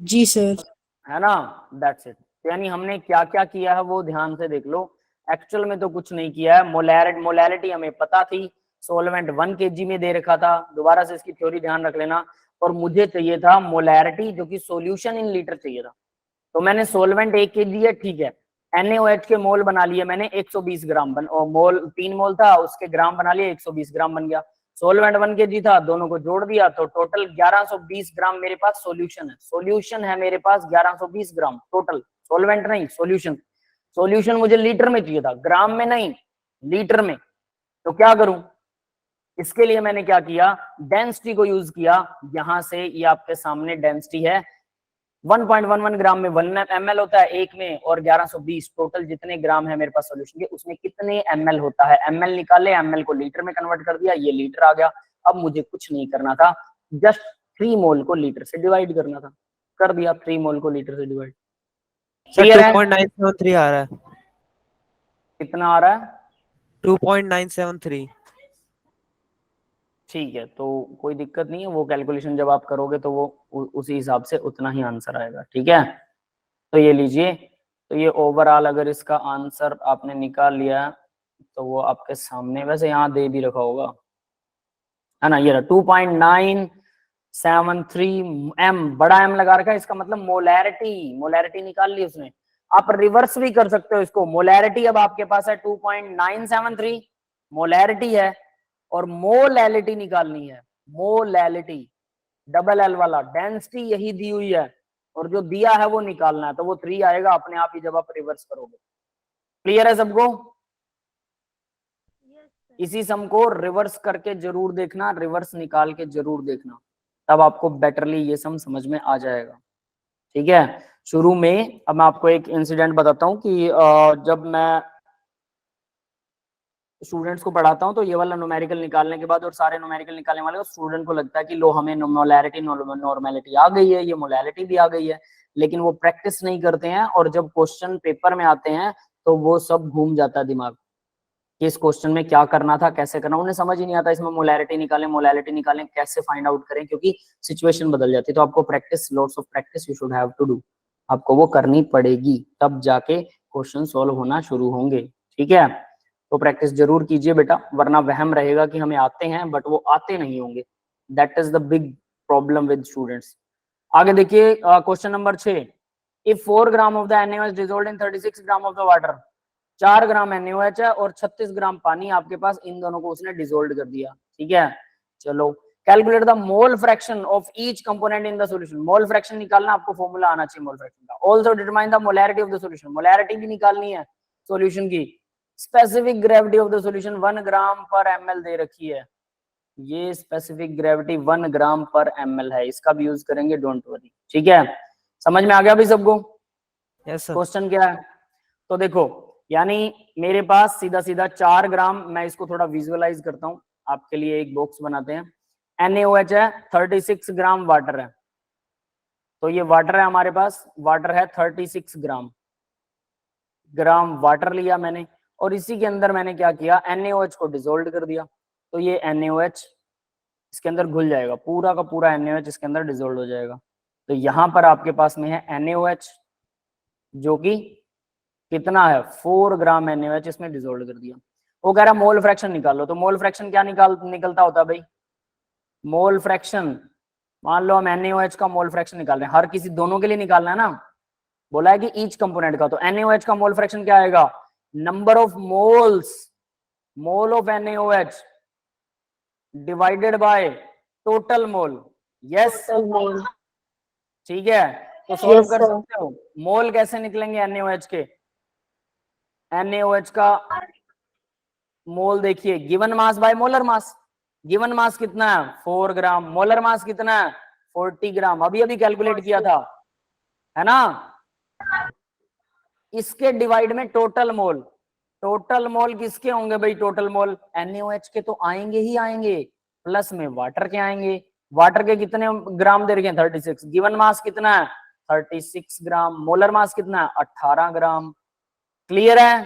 जी सर। है ना, दैट्स इट। यानी हमने क्या क्या किया है वो ध्यान से देख लो। एक्चुअल में तो कुछ नहीं किया है, मोलैरिटी हमें पता थी, सोलवेंट 1 kg में दे रखा था, दोबारा से इसकी थ्योरी ध्यान रख लेना। और मुझे चाहिए था मोलैरिटी जो कि सॉल्यूशन इन लीटर चाहिए था, तो मैंने सोलवेंट 1 kg है, ठीक है, NaOH के मोल बना लिए मैंने 120 ग्राम मोल 3 मोल था, उसके ग्राम बना लिए 120 ग्राम बन गया। सोलवेंट 1 kg था, दोनों को जोड़ दिया तो टोटल 1120 ग्राम मेरे पास सॉल्यूशन है। सॉल्यूशन है मेरे पास 1120 ग्राम टोटल, सोलवेंट नहीं सॉल्यूशन। सॉल्यूशन मुझे लीटर में चाहिए था, ग्राम में नहीं, लीटर में। तो क्या करूं, इसके लिए मैंने क्या किया, डेंसिटी को यूज किया। यहां से ये आपके सामने डेंसिटी है 1.11 ग्राम में 1 ml होता है एक में, और 1120 टोटल जितने ग्राम है मेरे पास सॉल्यूशन के उसमें कितने ml होता है, ml निकाले, ml को लीटर में कन्वर्ट कर दिया, ये लीटर आ गया। अब मुझे कुछ नहीं करना था, जस्ट 3 मोल को लीटर से डिवाइड करना था, कर दिया 3 मोल को लीटर से डिवाइड। सर क्लियर है? 2.973 आ रहा है, कितना आ रहा है? 2.973। ठीक है, तो कोई दिक्कत नहीं है, वो कैलकुलेशन जब आप करोगे तो वो उसी हिसाब से उतना ही आंसर आएगा। ठीक है, तो ये लीजिए, तो ये ओवरऑल अगर इसका आंसर आपने निकाल लिया तो वो आपके सामने, वैसे यहाँ दे भी रखा होगा, है ना, ये रहा 2.973 m, बड़ा M लगा रखा है, इसका मतलब मोलैरिटी निकाल ली उसने। आप रिवर्स भी कर सकते हो इसको, मोलैरिटी अब आपके पास है 2.973 मोलैरिटी है, और मोलैलिटी निकालनी है, मोलैलिटी डबल एल वाला, डेंसिटी यही दी हुई है और जो दिया है वो निकालना है, तो वो 3 आएगा अपने आप ही जब आप रिवर्स करोगे। क्लियर है सबको? इसी सम को रिवर्स करके जरूर देखना, रिवर्स निकाल के जरूर देखना, तब आपको बेटरली ये सम समझ में आ जाएगा। ठीक है, शुरू में अब मैं आपको एक इंसिडेंट बताता हूँ कि जब मैं स्टूडेंट्स को पढ़ाता हूँ तो ये वाला न्यूमेरिकल निकालने के बाद और सारे न्यूमेरिकल निकालने वाले को स्टूडेंट को लगता है कि लो हमें मोलैरिटी नॉर्मेलिटी आ गई है, ये मोलैलिटी भी आ गई है, लेकिन वो प्रैक्टिस नहीं करते हैं, और जब क्वेश्चन पेपर में आते हैं तो वो सब घूम जाता है दिमाग कि इस क्वेश्चन में क्या करना था, कैसे करना, उन्हें समझ ही नहीं आता इसमें मोलैरिटी निकालें, कैसे फाइंड आउट करें, क्योंकि सिचुएशन बदल जाती है। तो आपको practice, lots of practice you should have to do, आपको वो करनी पड़ेगी, तब जाके क्वेश्चन सॉल्व होना शुरू होंगे। ठीक है, तो प्रैक्टिस जरूर कीजिए बेटा, वरना वहम रहेगा कि हमें आते हैं बट वो आते नहीं होंगे। That is the big problem with students. आगे देखिए question number 6, if 4 gram of the NaOH dissolved in 36 gram of the water, 4 gram NaOH है और 36 ग्राम पानी आपके पास, इन दोनों को उसने डिसोल्व कर दिया। ठीक है, चलो calculate the mole fraction of each component in the solution. Mole fraction निकालना, आपको फॉर्मूला आना चाहिए मोल फ्रैक्शन का। Also determine the molarity of the solution, molarity भी निकालनी है सॉल्यूशन की। Specific gravity of the solution 1 ग्राम पर ml दे रखी है, ये स्पेसिफिक ग्रेविटी 1 ग्राम पर ml है, इसका भी यूज करेंगे, डोंट वरी। ठीक है, समझ में आ गया भाई सबको? Yes sir. क्वेश्चन क्या है, तो देखो, यानी मेरे पास सीधा सीधा 4 ग्राम, मैं इसको थोड़ा विजुअलाइज करता हूं आपके लिए, एक बॉक्स बनाते हैं। NaOH है, 36 ग्राम वाटर है, तो ये वाटर है हमारे पास, वाटर है 36 ग्राम वाटर लिया मैंने, और इसी के अंदर मैंने क्या किया, NaOH को डिसोल्व कर दिया, तो ये NaOH इसके अंदर घुल जाएगा, पूरा का पूरा NaOH इसके अंदर डिसोल्व हो जाएगा। तो यहां पर आपके पास में है NaOH जो कि कितना है, 4 ग्राम NaOH इसमें डिसोल्व कर दिया। वो कह रहा मोल फ्रैक्शन निकालो, तो मोल फ्रैक्शन क्या निकलता होता है भाई, मोल फ्रैक्शन, मान लो हम NaOH का मोल फ्रैक्शन निकाल रहे हैं, हर किसी दोनों के लिए निकालना है ना, बोला है कि ईच कंपोनेंट का, तो NaOH का मोल फ्रैक्शन क्या आएगा, number of moles, mole of NaOH divided by total mole. Yes, ठीक है, तो सॉल्व Yes, कर sir. सकते हो। मोल कैसे निकलेंगे NaOH के, NaOH का मोल देखिए, given mass by molar mass, given मास कितना है 4 ग्राम, मोलर मास कितना है 40 ग्राम, अभी अभी कैलकुलेट किया था, है ना। इसके डिवाइड में टोटल मोल, टोटल मोल किसके होंगे भाई, टोटल मोल NaOH के तो आएंगे ही आएंगे, प्लस में वाटर के आएंगे। वाटर के कितने ग्राम दे रखे हैं 36, गिवन मास कितना है 36 ग्राम, मोलर मास कितना है 18 ग्राम। क्लियर है,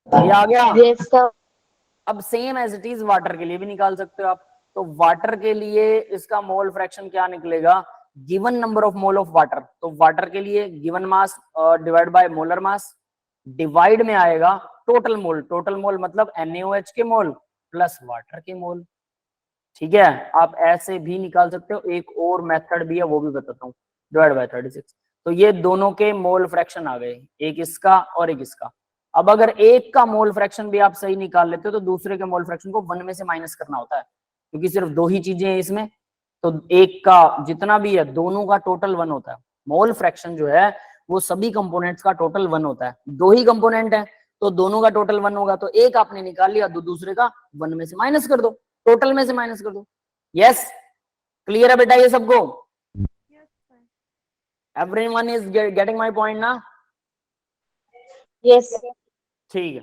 ये आ गया। Yes, sir. अब same as it is water के लिए भी निकाल सकते हो आप, तो वाटर के लिए इसका मोल फ्रैक्शन क्या निकलेगा, given number of mole of water, तो वाटर के लिए given mass divide by molar mass, divide में आएगा टोटल मोल, टोटल मोल मतलब NaOH के मोल प्लस वाटर के मोल। ठीक है, आप ऐसे भी निकाल सकते हो, एक और मेथड भी है वो भी बताता हूँ, डिवाइड बाय 36। तो ये दोनों के मोल फ्रैक्शन आ गए, एक इसका और एक इसका। अब अगर एक का मोल फ्रैक्शन भी आप सही निकाल लेते हो तो दूसरे के मोल फ्रैक्शन को 1 में से माइनस करना होता है, क्योंकि सिर्फ 2 ही चीजें हैं इसमें, तो एक का जितना भी है दोनों का टोटल 1 होता है। मोल फ्रैक्शन जो है वो सभी कंपोनेंट्स का टोटल 1 होता है। 2 ही कंपोनेंट है तो दोनों का टोटल 1 होगा, तो एक आपने निकाल लिया, दूसरे का 1 में से माइनस कर दो, टोटल में से माइनस कर दो। यस, क्लियर है बेटा ये सबको? Everyone is getting my point ना? Yes. ठीक है,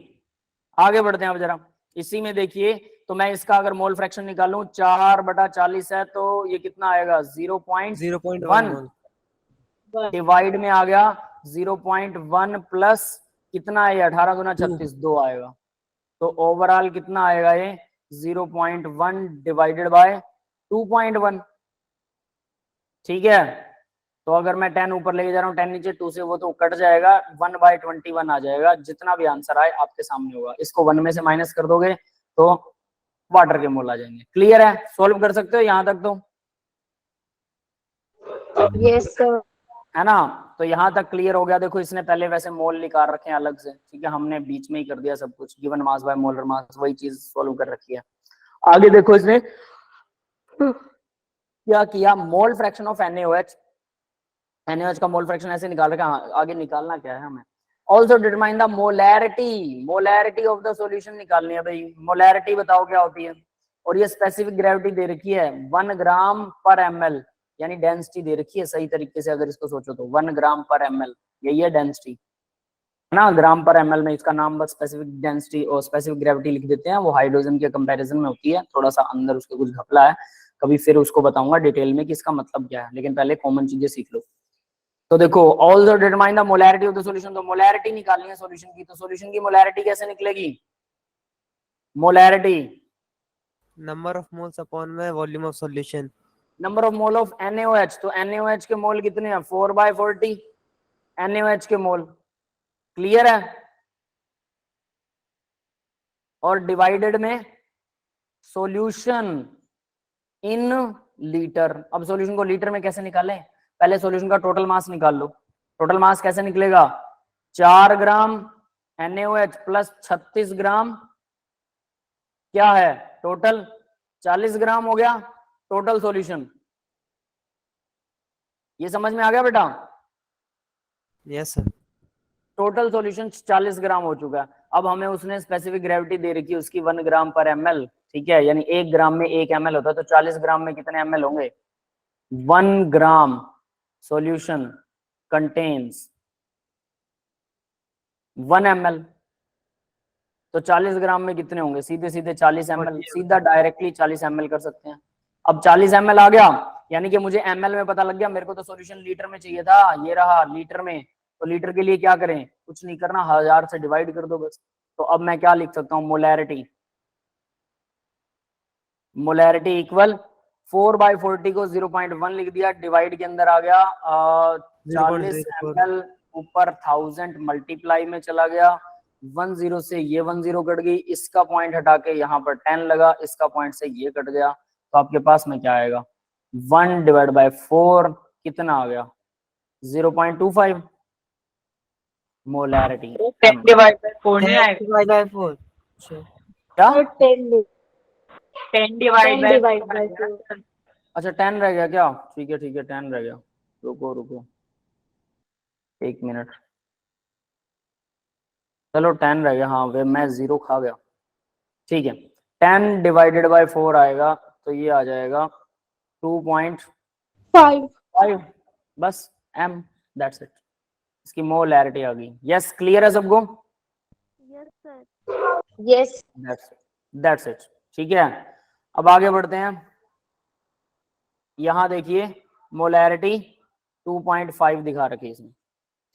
आगे बढ़ते हैं अब जरा। इसी में देखिए, तो मैं इसका अगर मोल फ्रैक्शन निकालूं 4/40 है तो ये कितना आएगा 0.1 0.11 डिवाइड में आ गया 0.1 प्लस कितना है 18 गुना 36 2 आएगा, तो ओवरऑल कितना आएगा ये 0.1 डिवाइडेड बाय 2.1। ठीक है, तो अगर मैं 10 ऊपर लेके जा रहा हूँ 10 नीचे 2 से वो तो कट जाएगा, 1/21 आ जाएगा। जितना भी आंसर आए आपके सामने होगा, इसको 1 में से माइनस कर दोगे तो वाटर के मोल आ जाएंगे। क्लियर है? सॉल्व कर सकते हो यहाँ तक तो? Yes, sir. है ना? तो यहाँ तक क्लियर हो गया। देखो इसने पहले वैसे मोल निकाल रखे हैं अलग से, ठीक है, हमने बीच में ही कर दिया सब कुछ, गिवन मास बाय मोलर मास, वही चीज सॉल्व कर रखी है। आगे देखो इसने क्या किया, mole fraction of NaOH, NaOH का मोल फ्रैक्शन ऐसे निकाल रखा है। आगे निकालना क्या है हमें, also determine the molarity of the solution निकालनी है भाई। मोलैरिटी बताओ क्या होती है, और ये स्पेसिफिक ग्रेविटी दे रखी है 1 ग्राम पर ml, यानी डेंसिटी दे रखी है सही तरीके से अगर इसको सोचो तो 1 ग्राम पर ml, यही है डेंसिटी, है ना। ग्राम पर ml में इसका नाम बस स्पेसिफिक डेंसिटी और स्पेसिफिक ग्रेविटी लिख देते हैं, वो हाइड्रोजन के कंपैरिजन में होती है, थोड़ा सा अंदर उसके कुछ घपला है, कभी फिर उसको बताऊंगा डिटेल में कि इसका मतलब क्या है, लेकिन पहले कॉमन चीजें सीख लो। तो देखो also determine the molarity of the solution, तो मोलैरिटी निकालनी है सॉल्यूशन की, तो सॉल्यूशन की मोलैरिटी कैसे निकलेगी? Molarity number of moles upon में volume of solution, number of mole of NaOH, तो NaOH के मोल कितने हैं 4/40 NaOH के मोल। क्लियर है? और डिवाइडेड में सॉल्यूशन इन लीटर। अब सॉल्यूशन को लीटर में कैसे निकालें, पहले सॉल्यूशन का टोटल मास निकाल लो। टोटल मास कैसे निकलेगा, 4 ग्राम NaOH प्लस 36 ग्राम क्या है टोटल, 40 ग्राम हो गया टोटल सॉल्यूशन। ये समझ में आ गया बेटा? Yes sir. टोटल सॉल्यूशन 40 ग्राम हो चुका है। अब हमें उसने स्पेसिफिक ग्रेविटी दे रखी है उसकी 1 ग्राम पर ml, ठीक है, यानी 1 ग्राम में 1 ml होता है, तो 40 ग्राम में कितने ml होंगे, 1 ग्राम सॉल्यूशन कंटेन्स 1 ml, तो 40 ग्राम में कितने होंगे, सीधे सीधे 40 ml, सीधा डायरेक्टली 40 ml कर सकते हैं। अब 40 ml आ गया, यानी कि मुझे ml में पता लग गया, मेरे को तो सॉल्यूशन लीटर में चाहिए था, ये रहा लीटर में। तो लीटर के लिए क्या करें, कुछ नहीं करना, 1000 से डिवाइड कर दो बस। तो अब मैं क्या लिख सकता हूँ, मोलैरिटी इक्वल 4/40 को 0.1 लिख दिया, डिवाइड के अंदर आ गया 40 ml ऊपर 1000 मल्टीप्लाई में चला गया, 10 से ये 10 कट गई, इसका पॉइंट हटा के यहाँ पर 10 लगा, इसका पॉइंट से ये कट गया, तो आपके पास में क्या आएगा 1/4 कितना आ गया 0.25 मोलैरिटी। 10 डिवाइड बाय 4 नहीं आएगा, डिवाइड बाय 4 क्या 10 डिवाइड बाय divide by 4. अच्छा 10 रह गया क्या, ठीक है 10 रह गया, रुको 1 मिनट, चलो 10 रह गया, हाँ वे मैं 0 खा गया, ठीक है। 10 डिवाइडेड बाय 4 आएगा, तो ये आ जाएगा 2.5 बस m, दैट्स इट, इसकी मोलैरिटी आ गई। यस क्लियर है सबको? Yes sir. Yes. That's it, ठीक है। अब आगे बढ़ते हैं, यहां देखिए मोलैरिटी 2.5 दिखा रखी है इसमें,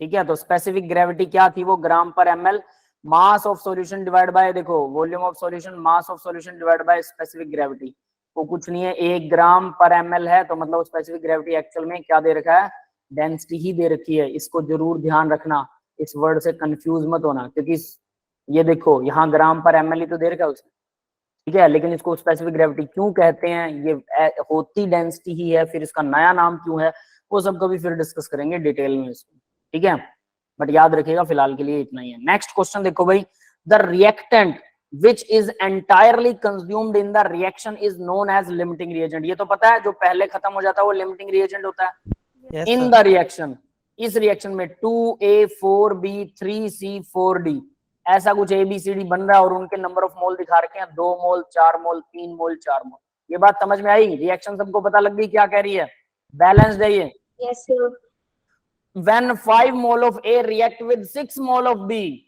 ठीक है। तो स्पेसिफिक ग्रेविटी क्या थी, वो ग्राम पर ml, mass of solution divide by, देखो volume of solution, mass of solution divide by specific gravity, वो कुछ नहीं है 1 ग्राम पर ml है, तो मतलब स्पेसिफिक ग्रेविटी एक्चुअल में क्या दे रखा है, डेंसिटी ही दे रखी है। इसको जरूर ध्यान रखना, इस वर्ड से कंफ्यूज मत होना, क्योंकि ये देखो यहाँ ग्राम पर ml ही तो दे रखा है उसने, ठीक है, लेकिन इसको स्पेसिफिक ग्रेविटी क्यों कहते हैं, ये होती डेंसिटी ही है, फिर इसका नया नाम क्यों है वो सब कभी फिर डिस्कस करेंगे डिटेल में इसको, ठीक है। बट याद रखिएगा फिलहाल के लिए इतना ही है। नेक्स्ट क्वेश्चन देखो भाई, the reactant which is entirely consumed in the reaction is known as limiting reagent। ये तो पता है, जो पहले खत्म हो जाता है वो limiting reagent होता है। Yes, in sir. The reaction, इस रिएक्शन में 2A 4B 3C 4D ऐसा कुछ ABCD बन रहा है और उनके नंबर ऑफ मोल दिखा रखे हैं, 2 मोल 4 मोल 3 मोल 4 मोल। ये बात समझ में आई? रिएक्शन सबको पता लग गई क्या कह रही है? बैलेंस्ड है ये। Yes, sir. When 5 mole of A react with 6 mole of B,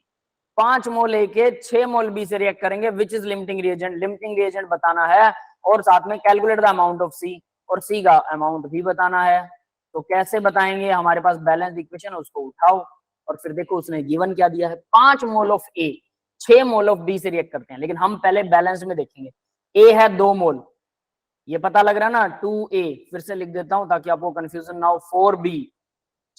5 mole A के 6 मोल B से रिएक्ट करेंगे, विच is limiting reagent. Limiting reagent बताना है और साथ में calculate the amount of C, और C का अमाउंट भी बताना है। तो कैसे बताएंगे? हमारे पास बैलेंस इक्वेशन, उसको उठाओ और फिर देखो उसने गिवन क्या दिया है। 5 mole of A 6 mole of B से रिएक्ट करते हैं, लेकिन हम पहले बैलेंस में देखेंगे। A है 2 मोल, ये पता लग रहा है ना, 2A। फिर से लिख देता हूं ताकि आपको कंफ्यूजन ना हो। 4B,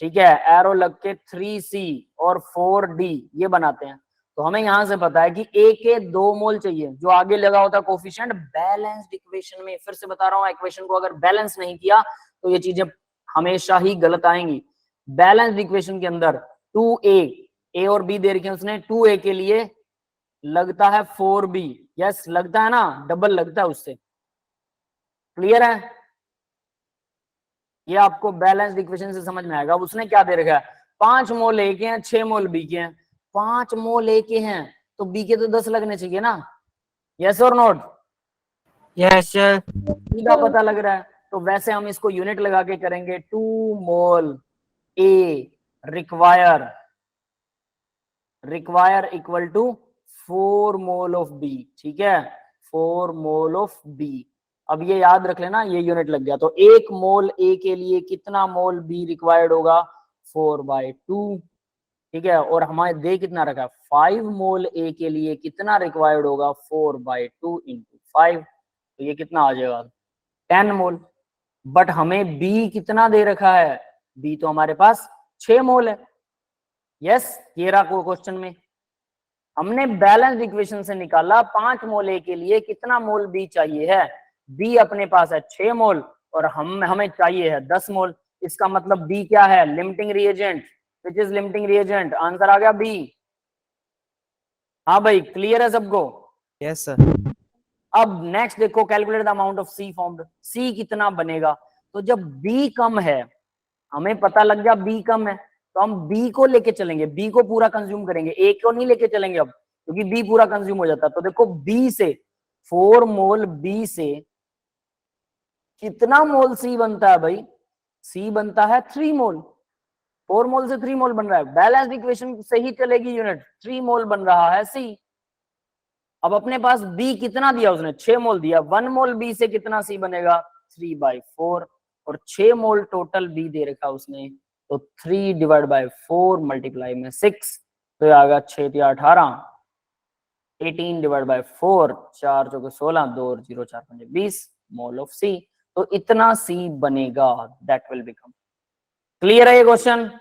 ठीक है, एरो लग के 3C और 4D ये बनाते हैं। तो हमें यहां से पता है कि A के 2 मोल चाहिए, जो आगे लगा होता है कोफिशिएंट बैलेंस्ड इक्वेशन में। फिर से बता रहा हूं, इक्वेशन को अगर बैलेंस नहीं किया तो ये चीजें हमेशा ही गलत आएंगी। बैलेंस्ड इक्वेशन के अंदर 2A, A और B दे रखे हैं उसने, 2A के लिए लगता है 4B। यस, लगता है ना, डबल लगता है उससे। क्लियर है? ये आपको बैलेंस्ड इक्वेशन से समझ में आएगा। उसने क्या दे रखा है? 5 मोल A के हैं, 6 मोल B के हैं। 5 मोल A के हैं तो B के तो 10 लगने चाहिए ना। यस और नोट? Yes, sir. सीधा पता लग रहा है। तो वैसे हम इसको यूनिट लगा के करेंगे। 2 mole A require equal to 4 mole of B, ठीक है, 4 मोल ऑफ B। अब ये याद रख लेना, ये यूनिट लग गया। तो 1 मोल A के लिए कितना मोल B रिक्वायर्ड होगा? 4/2, ठीक है। और हमारे दे कितना रखा है? 5 मोल A के लिए कितना रिक्वायर्ड होगा? 4/2 इंटू 5, तो ये कितना आ जाएगा? 10 मोल। बट हमें B कितना दे रखा है? B तो हमारे पास 6 मोल है। यस, ये रहा क्वेश्चन में हमने बैलेंस इक्वेशन से निकाला 5 मोल A के लिए कितना मोल B चाहिए है। B अपने पास है 6 मोल और हमें चाहिए है 10 मोल। इसका मतलब B क्या है? Limiting reagent. Which is limiting reagent? Answer आ गया B। हाँ भाई, क्लियर है सबको? Yes, sir. अब नेक्स्ट देखो, calculate the amount of C formed. C कितना बनेगा? तो जब B कम है, हमें पता लग गया B कम है, तो हम B को लेके चलेंगे, B को पूरा कंज्यूम करेंगे, A को नहीं लेके चलेंगे अब, क्योंकि B पूरा कंज्यूम हो जाता है। तो देखो B से 4 मोल B से कितना मोल C बनता है भाई? C बनता है 3 मोल। 4 मोल से 3 मोल बन रहा है। बैलेंस्ड इक्वेशन से ही चलेगी यूनिट। 3 मोल बन रहा है C। अब अपने पास B कितना दिया उसने? 6 मोल दिया। 1 मोल B से कितना C बनेगा? 3/4। और 6 मोल टोटल B दे रखा उसने, तो 3/4 मल्टीप्लाई में 6, तो आ गया 6 × 18, 18/4, 4 × 16, 2 और 0 4 5 20 मोल ऑफ C। तो इतना C बनेगा। That will become. क्लियर है ये question?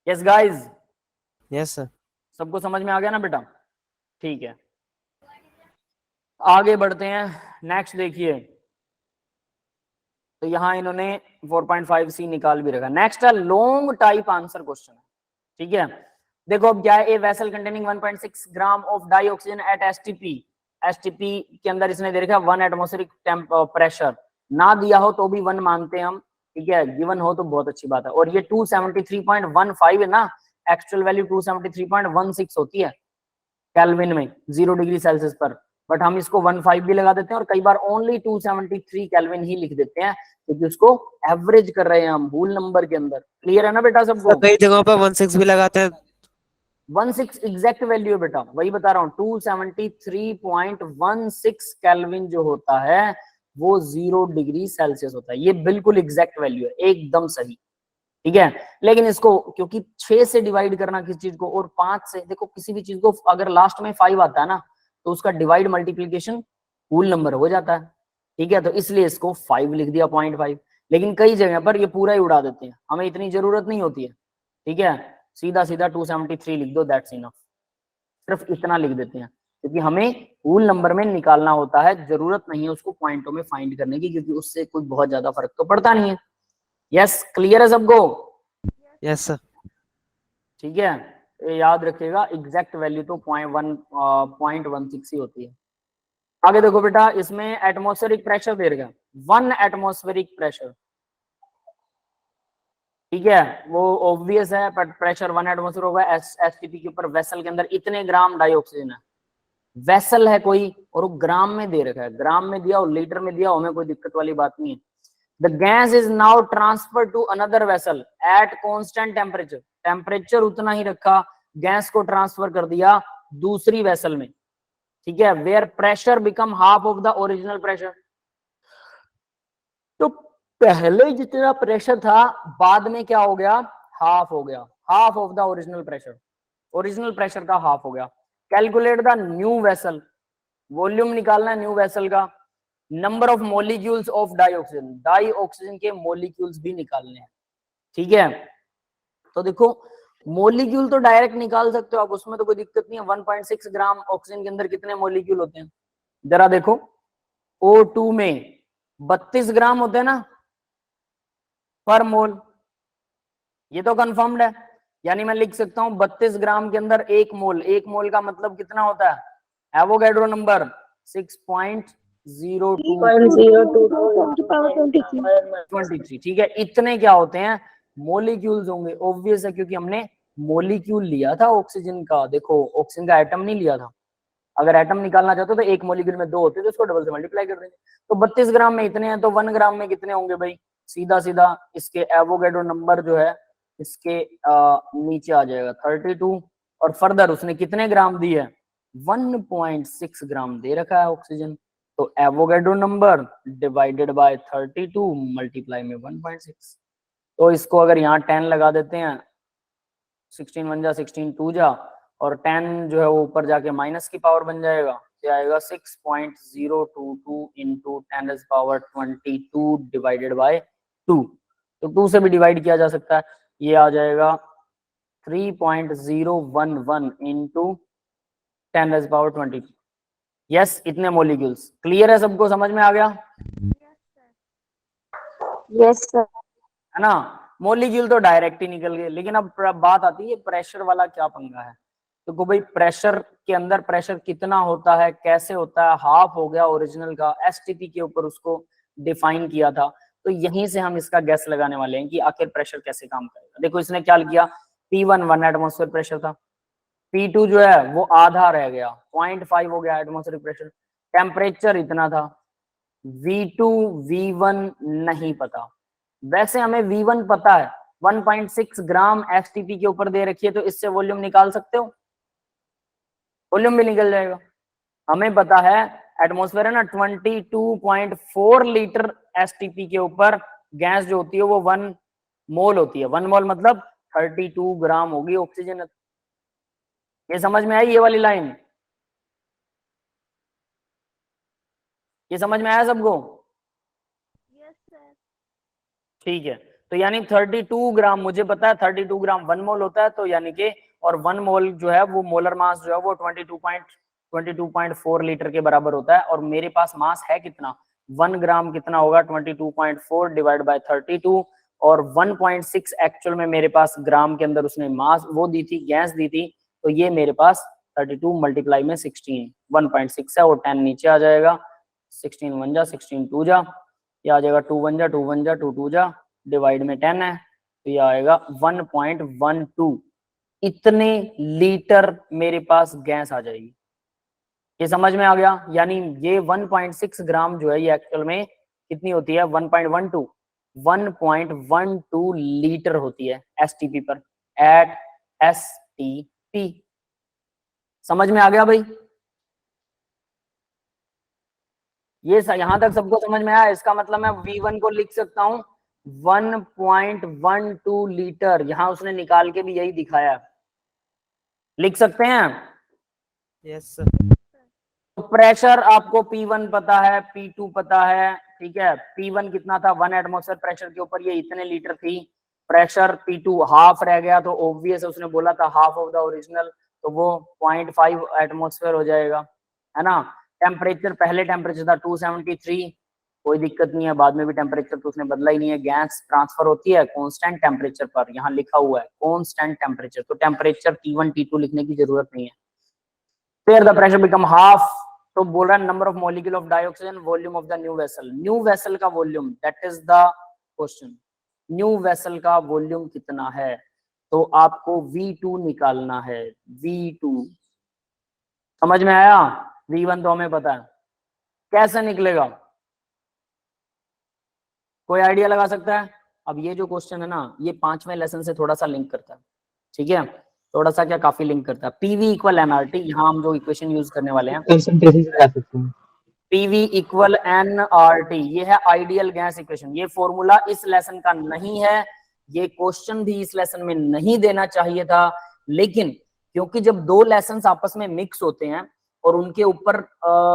Yes guys, Yes, sir. सबको समझ में आ गया ना बेटा? ठीक है, आगे बढ़ते हैं। नेक्स्ट देखिए, तो यहां इन्होंने 4.5C निकाल भी रखा। नेक्स्ट है लॉन्ग टाइप आंसर क्वेश्चन, ठीक है। देखो अब क्या है, a vessel containing 1.6 gram of dioxygen at STP के अंदर इसने दे रखा 1 एटमॉस्फेरिक प्रेशर। ना दिया हो तो भी 1 मानते हैं हम, ठीक है, गिवन हो तो बहुत अच्छी बात है। और ये 273.15 है ना, एक्चुअल वैल्यू 273.16 होती है केल्विन में 0 डिग्री सेल्सियस पर, बट हम इसको 15 भी लगा देते हैं और कई बार ओनली 273 केल्विन ही लिख देते हैं, क्योंकि उसको एवरेज कर रहे हैं हम होल नंबर के अंदर। क्लियर है ना बेटा सबको? कई जगहों पर 16 भी लगाते हैं। 16 एग्जैक्ट वैल्यू है बेटा, वही बता रहा हूँ। 273.16 केल्विन जो होता है वो 0 डिग्री सेल्सियस होता है। ये बिल्कुल एग्जैक्ट वैल्यू है, एकदम सही, ठीक है। लेकिन इसको क्योंकि 6 से डिवाइड करना किसी चीज को और 5 से, देखो किसी भी चीज को अगर लास्ट में 5 आता है ना तो उसका डिवाइड मल्टीप्लीकेशन होल नंबर हो जाता है, ठीक है। तो इसलिए इसको 5 लिख दिया 0.5। लेकिन कई जगह पर ये पूरा ही उड़ा देते हैं, हमें इतनी जरूरत नहीं होती है, ठीक है। सीधा सीधा 273 लिख दो, दैट्स इनफ। सिर्फ इतना लिख देते हैं। क्योंकि हमें होल नंबर में निकालना होता है, जरूरत नहीं है उसको पॉइंटों में फाइंड करने की, क्योंकि उससे कोई बहुत ज्यादा फर्क तो पड़ता नहीं है। यस, क्लियर है सबको? Yes sir. ठीक है, ये याद रखिएगा, एग्जैक्ट वैल्यू तो 0.16 ही होती है। आगे देखो बेटा, इसमें एटमॉस्फेरिक प्रेशर दे रखा है 1 एटमॉस्फेरिक प्रेशर, ठीक है, वो ऑब्वियस है, बट प्रेशर 1 एटमॉस्फेयर होगा एसटीपी के ऊपर। वेसल के अंदर इतने ग्राम डाइऑक्सीजन है, वेसल है कोई और वो ग्राम में दे रखा है, ग्राम में दिया और लीटर में दिया, हमें कोई दिक्कत वाली बात नहीं है। The gas is now transfer to another vessel at constant temperature, temperature उतना ही रखा, गैस को ट्रांसफर कर दिया दूसरी वेसल में, ठीक है, where pressure become half of the original pressure. तो पहले जितना प्रेशर था बाद में क्या हो गया, हाफ हो गया, half of the original pressure, original pressure का हाफ हो गया। Calculate the new vessel, volume निकालना है न्यू वेसल का, number of molecules of dioxygen, dioxygen के मॉलिक्यूल्स भी निकालने हैं, ठीक है। तो देखो मॉलिक्यूल तो डायरेक्ट निकाल सकते हो आप, उसमें तो कोई दिक्कत नहीं है। 1.6 ग्राम ऑक्सीजन के अंदर कितने मॉलिक्यूल होते हैं, जरा देखो, O2 में 32 ग्राम होते हैं ना पर मोल, ये तो कंफर्म्ड है, यानी मैं लिख सकता हूं 32 ग्राम के अंदर 1 मोल, 1 मोल का मतलब कितना होता है, एवोगैड्रो नंबर 6.022 ठीक है। इतने क्या होते हैं, मॉलिक्यूल्स होंगे, ऑब्वियस है, क्योंकि हमने मॉलिक्यूल लिया था ऑक्सीजन का। देखो ऑक्सीजन का एटम नहीं लिया था, अगर एटम निकालना चाहते तो एक मॉलिक्यूल में 2 होते तो उसको डबल से मल्टीप्लाई कर देंगे। तो 32 ग्राम में इतने हैं, तो 1 ग्राम में कितने होंगे भाई, सीधा सीधा इसके एवोगैड्रो नंबर जो है इसके नीचे आ जाएगा 32, और फर्दर उसने कितने ग्राम दी है, 1.6 ग्राम दे रखा है ऑक्सीजन, तो Avogadro number divided by 32 multiply में 1.6। तो इसको अगर यहाँ 10 लगा देते हैं, 16 1 जा 16 2 जा, और 10 जो है वो ऊपर जाके माइनस की पावर बन जाएगा, क्या आएगा 6.022 इंटू 10⁻22 डिवाइडेड बाय 2। तो 2 से भी डिवाइड किया जा सकता है, ये आ जाएगा 3.011 इंटू 10⁻22। यस, इतने मॉलिक्यूल्स। क्लियर है सबको, समझ में आ गया? Yes sir. है ना, मॉलिक्यूल तो डायरेक्ट ही निकल गए, लेकिन अब बात आती है प्रेशर वाला क्या पंगा है। तो भाई प्रेशर के अंदर प्रेशर कितना होता है, कैसे होता है, हाफ हो गया ओरिजिनल का, एसटीपी के ऊपर उसको डिफाइन किया था। तो यहीं से हम इसका गैस लगाने वाले हैं कि आखिर प्रेशर कैसे काम करेगा। देखो इसने क्या किया, P1 1 एटमॉस्फेयर प्रेशर था, P2 जो है वो आधा रह गया, 0.5 हो गया एटमॉस्फेरिक प्रेशर, टेम्परेचर इतना था, V2 V1 नहीं पता। वैसे हमें V1 पता है, 1.6 ग्राम एसटीपी के ऊपर दे रखी है, तो इससे वॉल्यूम निकाल सकते हो, वॉल्यूम भी निकल जाएगा। हमें पता है एटमॉस्फेयर है ना 22.4 लीटर एसटीपी के ऊपर गैस जो होती है वो 1 मोल होती है, 1 मोल मतलब 32 ग्राम होगी ऑक्सीजन। ये समझ में आई ये वाली लाइन, ये समझ में आया सबको? Yes sir. ठीक है, तो यानी 32 ग्राम, मुझे पता है 32 ग्राम 1 मोल होता है, तो यानी कि, और 1 मोल जो है वो मोलर मास जो है वो 22.4 लीटर के बराबर होता है, और मेरे पास मास है कितना, 1 ग्राम कितना होगा, 22.4 डिवाइड बाय 32, और 1.6 एक्चुअल में मेरे पास ग्राम के अंदर उसने मास वो दी थी, गैस दी थी, तो ये मेरे पास 32 मल्टीप्लाई में 16, 1.6 है, और 10 नीचे आ जाएगा, 16 1 जा 16 2 जा, ये आ जाएगा 2 1 जा 2 1 जा 2 2 जा, डिवाइड में 10 है, तो ये आएगा 1.12, इतने लीटर मेरे पास गैस आ जाएगी। ये समझ में आ गया? यानी ये 1.6 ग्राम जो है ये एक्चुअल में कितनी होती है, 1.12 लीटर होती है एसटीपी पर, एट एसटीपी। समझ में आ गया भाई? ये यहां तक सबको समझ में आया? इसका मतलब मैं V1 को लिख सकता हूं 1.12 लीटर, यहां उसने निकाल के भी यही दिखाया, लिख सकते हैं? Yes sir. तो प्रेशर आपको P1 पता है, P2 पता है, ठीक है। P1 कितना था, 1 एटमॉस्फेयर प्रेशर के ऊपर ये इतने लीटर थी, प्रेशर P2 हाफ रह गया, तो ऑब्वियस है उसने बोला था हाफ ऑफ द ओरिजिनल, तो वो 0.5 एटमॉस्फेयर हो जाएगा, है ना। टेम्परेचर, पहले टेम्परेचर था 273, कोई दिक्कत नहीं है, बाद में भी टेम्परेचर तो उसने बदला ही नहीं है। गैस ट्रांसफर होती है कांस्टेंट टेम्परेचर पर, यहाँ लिखा हुआ है कांस्टेंट टेम्परेचर, तो टेम्परेचर T1 T2 लिखने की जरूरत नहीं है। फिर द प्रेशर बिकम हाफ, तो बोल रहा है number of molecule of dioxygen, volume of the new vessel. New vessel का volume, that is the question, new vessel का वॉल्यूम कितना है, तो आपको V2 निकालना है, V2। समझ में आया? V1 तो हमें पता है, कैसे निकलेगा, कोई आइडिया लगा सकता है? अब ये जो क्वेश्चन है ना, ये 5वें लेसन से थोड़ा सा लिंक करता है, ठीक है, थोड़ा सा क्या, काफी लिंक करता है। PV इक्वल NRT, यहाँ हम जो इक्वेशन यूज करने वाले हैं, कंसंट्रेशन से ला सकते हैं। PV इक्वल NRT, ये है आइडियल गैस इक्वेशन। ये फॉर्मूला इस लेसन का नहीं है, ये क्वेश्चन भी इस लेसन में नहीं देना चाहिए था, लेकिन क्योंकि जब दो लेसन्स आपस में मिक्स होते हैं और उनके ऊपर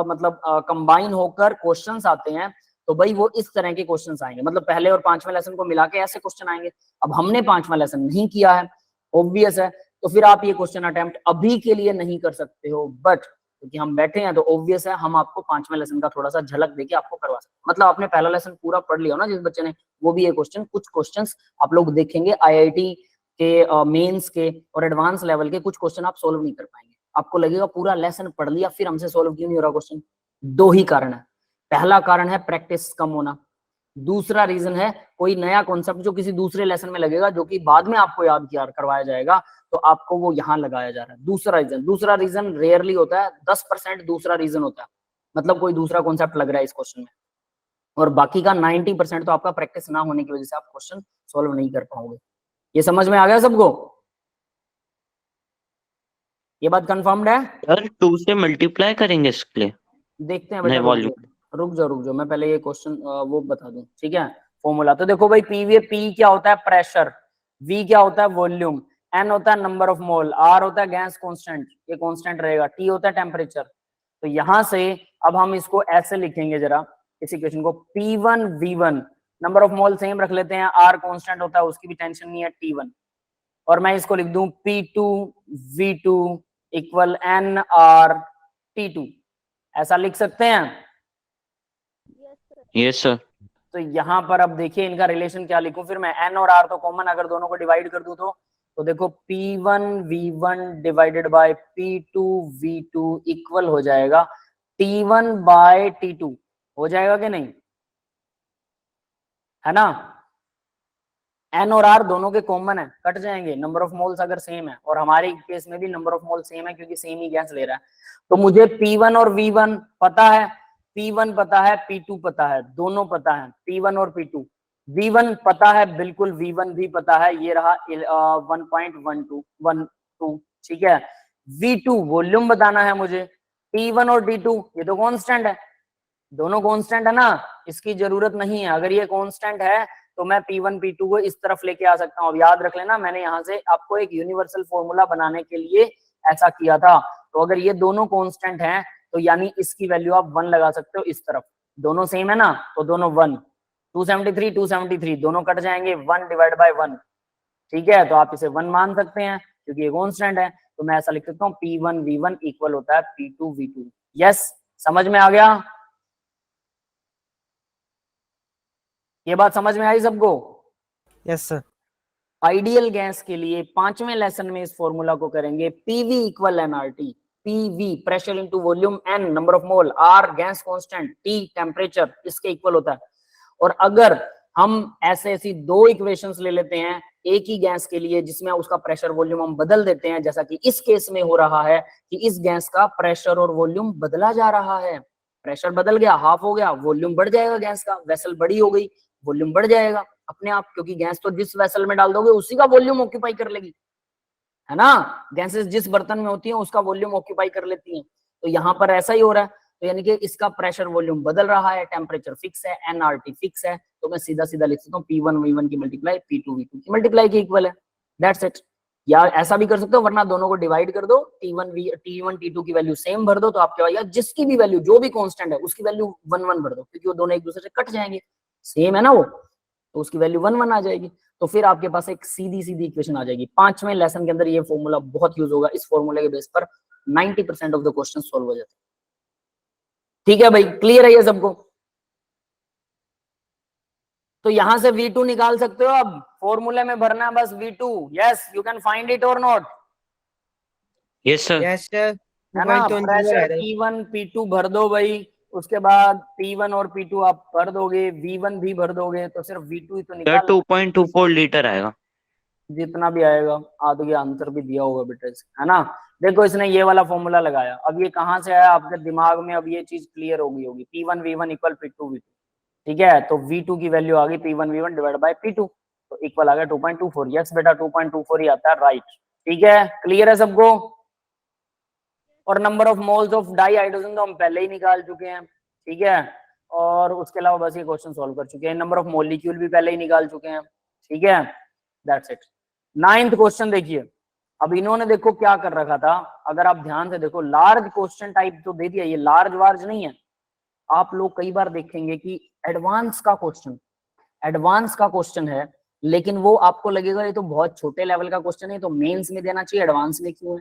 मतलब कंबाइन होकर क्वेश्चंस आते हैं, तो भाई वो इस तरह के क्वेश्चंस आएंगे, मतलब पहले और 5वें लेसन को मिला के ऐसे क्वेश्चन आएंगे। अब हमने 5वां लेसन नहीं किया है, ऑब्वियस है, तो फिर आप ये क्वेश्चन अटेम्प्ट अभी के लिए नहीं कर सकते हो, बट क्योंकि हम बैठे हैं तो ऑब्वियस है हम आपको 5वें लेसन का थोड़ा सा झलक देके आपको करवा सकते हैं। मतलब आपने पहला लेसन पूरा पढ़ लिया हो ना जिस बच्चे ने, वो भी ये क्वेश्चन, कुछ क्वेश्चंस आप लोग देखेंगे IIT के मेंस के और एडवांस लेवल के, कुछ क्वेश्चन आप सोल्व नहीं कर पाएंगे, आपको लगेगा पूरा लेसन पढ़ लिया फिर हमसे सोल्व क्यों नहीं हो रहा क्वेश्चन। दो ही कारण है, पहला कारण है प्रैक्टिस कम होना, दूसरा रीजन है कोई नया कॉन्सेप्ट जो किसी दूसरे लेसन में लगेगा, जो कि बाद में आपको याद किया करवाया जाएगा, तो आपको वो यहाँ लगाया जा रहा है। दूसरा रीजन रेयरली होता है, 10% दूसरा रीजन होता है, मतलब कोई दूसरा कॉन्सेप्ट लग रहा है इस क्वेश्चन में, और बाकी का 90% तो आपका प्रैक्टिस ना होने की वजह से आप क्वेश्चन सोल्व नहीं कर पाओगे। ये समझ में आ गया सबको? ये बात कंफर्म्ड है? सर 2 से मल्टीप्लाई करेंगे इसके लिए? देखते हैं नहीं, बेटा, वॉल्यूम। रुक जाओ, मैं पहले ये क्वेश्चन वो बता दूं, ठीक है। फॉर्मूला तो देखो भाई, P क्या होता है, प्रेशर, V क्या होता है, वॉल्यूम, N होता है नंबर ऑफ मोल, R होता है गैस कांस्टेंट, ये कांस्टेंट रहेगा, T होता है टेम्परेचर। तो यहां से अब हम इसको ऐसे लिखेंगे जरा, इस इक्वेशन को, P1 V1, number of mole same रख लेते हैं, R कांस्टेंट होता है, उसकी भी टेंशन नहीं है, T1, और मैं इसको लिख दूं P2 V2 equal NR T2, ऐसा लिख सकते हैं? Yes sir. तो यहाँ पर अब देखिए इनका रिलेशन क्या लिखूं फिर मैं, N और R तो कॉमन, अगर दोनों को डिवाइड कर दूं तो देखो P1 V1 divided by P2 V2 equal हो जाएगा T1 बाय T2, हो जाएगा कि नहीं, है ना। N और R दोनों के कॉमन है, कट जाएंगे, नंबर ऑफ मोल्स अगर सेम है, और हमारे केस में भी नंबर ऑफ मोल सेम है क्योंकि सेम ही गैस ले रहा है। तो मुझे P1 और V1 पता है, P1 पता है, P2 पता है, दोनों पता है, P1 और P2। V1 पता है बिल्कुल, V1 भी पता है, ये रहा 1.12, ठीक है। V2 वॉल्यूम बताना है मुझे, T1 और T2 ये तो कांस्टेंट है, दोनों कांस्टेंट है ना, इसकी जरूरत नहीं है। अगर ये कांस्टेंट है तो मैं P1 P2 को इस तरफ लेके आ सकता हूँ। अब याद रख लेना, मैंने यहाँ से आपको एक यूनिवर्सल फॉर्मूला बनाने के लिए ऐसा किया था। तो अगर ये दोनों कांस्टेंट हैं तो यानी इसकी वैल्यू आप 1 लगा सकते हो, इस तरफ दोनों सेम है ना, तो दोनों 1, 273 दोनों कट जाएंगे, 1 डिवाइड बाय 1, ठीक है। तो आप इसे 1 मान सकते हैं क्योंकि ये कांस्टेंट है, तो मैं ऐसा लिख सकता हूँ P1 V1 इक्वल होता है P2 V2। यस, समझ में आ गया? ये बात समझ में आई सबको? Yes sir. आइडियल गैस के लिए 5वें लेसन में इस फॉर्मूला को करेंगे, PV equal NRT, PV pressure into volume, N number of mole, R gas constant, T temperature, इसके इक्वल होता है। और अगर हम ऐसी दो इक्वेशंस ले लेते हैं एक ही गैस के लिए जिसमें उसका प्रेशर वॉल्यूम हम बदल देते हैं, जैसा कि इस केस में हो रहा है कि इस गैस का प्रेशर और वॉल्यूम बदला जा रहा है, प्रेशर बदल गया, हाफ हो गया, वॉल्यूम बढ़ जाएगा, गैस का वेसल बड़ी हो गई, वॉल्यूम बढ़ जाएगा अपने आप, क्योंकि गैस तो जिस वेसल में डाल दोगे उसी का वॉल्यूम ऑक्यूपाई कर लेगी, है ना। गैसेस जिस बर्तन में होती हैं उसका वॉल्यूम ऑक्यूपाई कर लेती हैं, तो यहाँ पर ऐसा ही हो रहा है। तो यानी कि इसका प्रेशर वॉल्यूम बदल रहा है, टेम्परेचर फिक्स है, NRT फिक्स है, तो मैं सीधा सीधा लिख सकता हूँ P1 V1 की मल्टीप्लाई P2 V2 की मल्टीप्लाई के इक्वल है, दैट्स इट। या ऐसा भी कर सकते हो, वरना दोनों को डिवाइड कर दो, T1 T2 की वैल्यू सेम भर दो, तो आपके पास, या जिसकी भी वैल्यू जो भी कांस्टेंट है उसकी वैल्यू 1 1 भर दो, क्योंकि वो दोनों एक दूसरे से कट जाएंगे, सेम है ना वो। तो उसकी वैल्यू 1 आ जाएगी। तो फिर आपके पास एक सीधी सीधी इक्वेशन आ जाएगी। 5वें लेसन के अंदर ये फॉर्मूला बहुत यूज होगा। इस फॉर्मूले के बेस पर 90% ऑफ द क्वेश्चन सोल्व हो जाते हैं। ठीक है भाई, क्लियर है ये सबको? तो यहां से V2 निकाल सकते हो। अब फॉर्मूले में भरना है बस V2। Yes, you can find it or not, yes sir. Yes sir, है ना? 2.22 प्रेशर है। P1 P2 भर दो भाई, उसके बाद P1 और P2 आप भर दोगे, V1 भी भर दोगे, तो सिर्फ V2 ही तो सर निकाल। 2.24 लीटर आएगा। जितना भी आएगा, आगे आंसर भी दिया होगा बेटा, है ना? देखो इसने ये वाला फॉर्मूला लगाया, अब ये कहाँ से आया आपके दिमाग में? अब ये चीज क्लियर हो गई होगी। P1 V1 equal P2 V2, ठीक है? तो V2 की वैल्यू आ गई P1 V1 divide by P2, तो इक्वल आ गया 2.24। यस बेटा, 2.24 ही आता है, राइट। ठीक है, क्लियर है सबको? और number of moles of di hydrogen तो हम पहले ही निकाल चुके हैं, ठीक है? और उसके अलावा बस ये क्वेश्चन सॉल्व कर चुके हैं। नंबर ऑफ मॉलिक्यूल भी पहले ही निकाल चुके हैं, ठीक है? That's it. 9th क्वेश्चन देखिए। अब इन्होंने देखो क्या कर रखा था, अगर आप ध्यान से देखो, लार्ज क्वेश्चन टाइप तो दे दिया, ये लार्ज वार्ज नहीं है। आप लोग कई बार देखेंगे कि एडवांस का क्वेश्चन है, लेकिन वो आपको लगेगा ये तो बहुत छोटे लेवल का क्वेश्चन है, तो मेंस में देना चाहिए, एडवांस में क्यों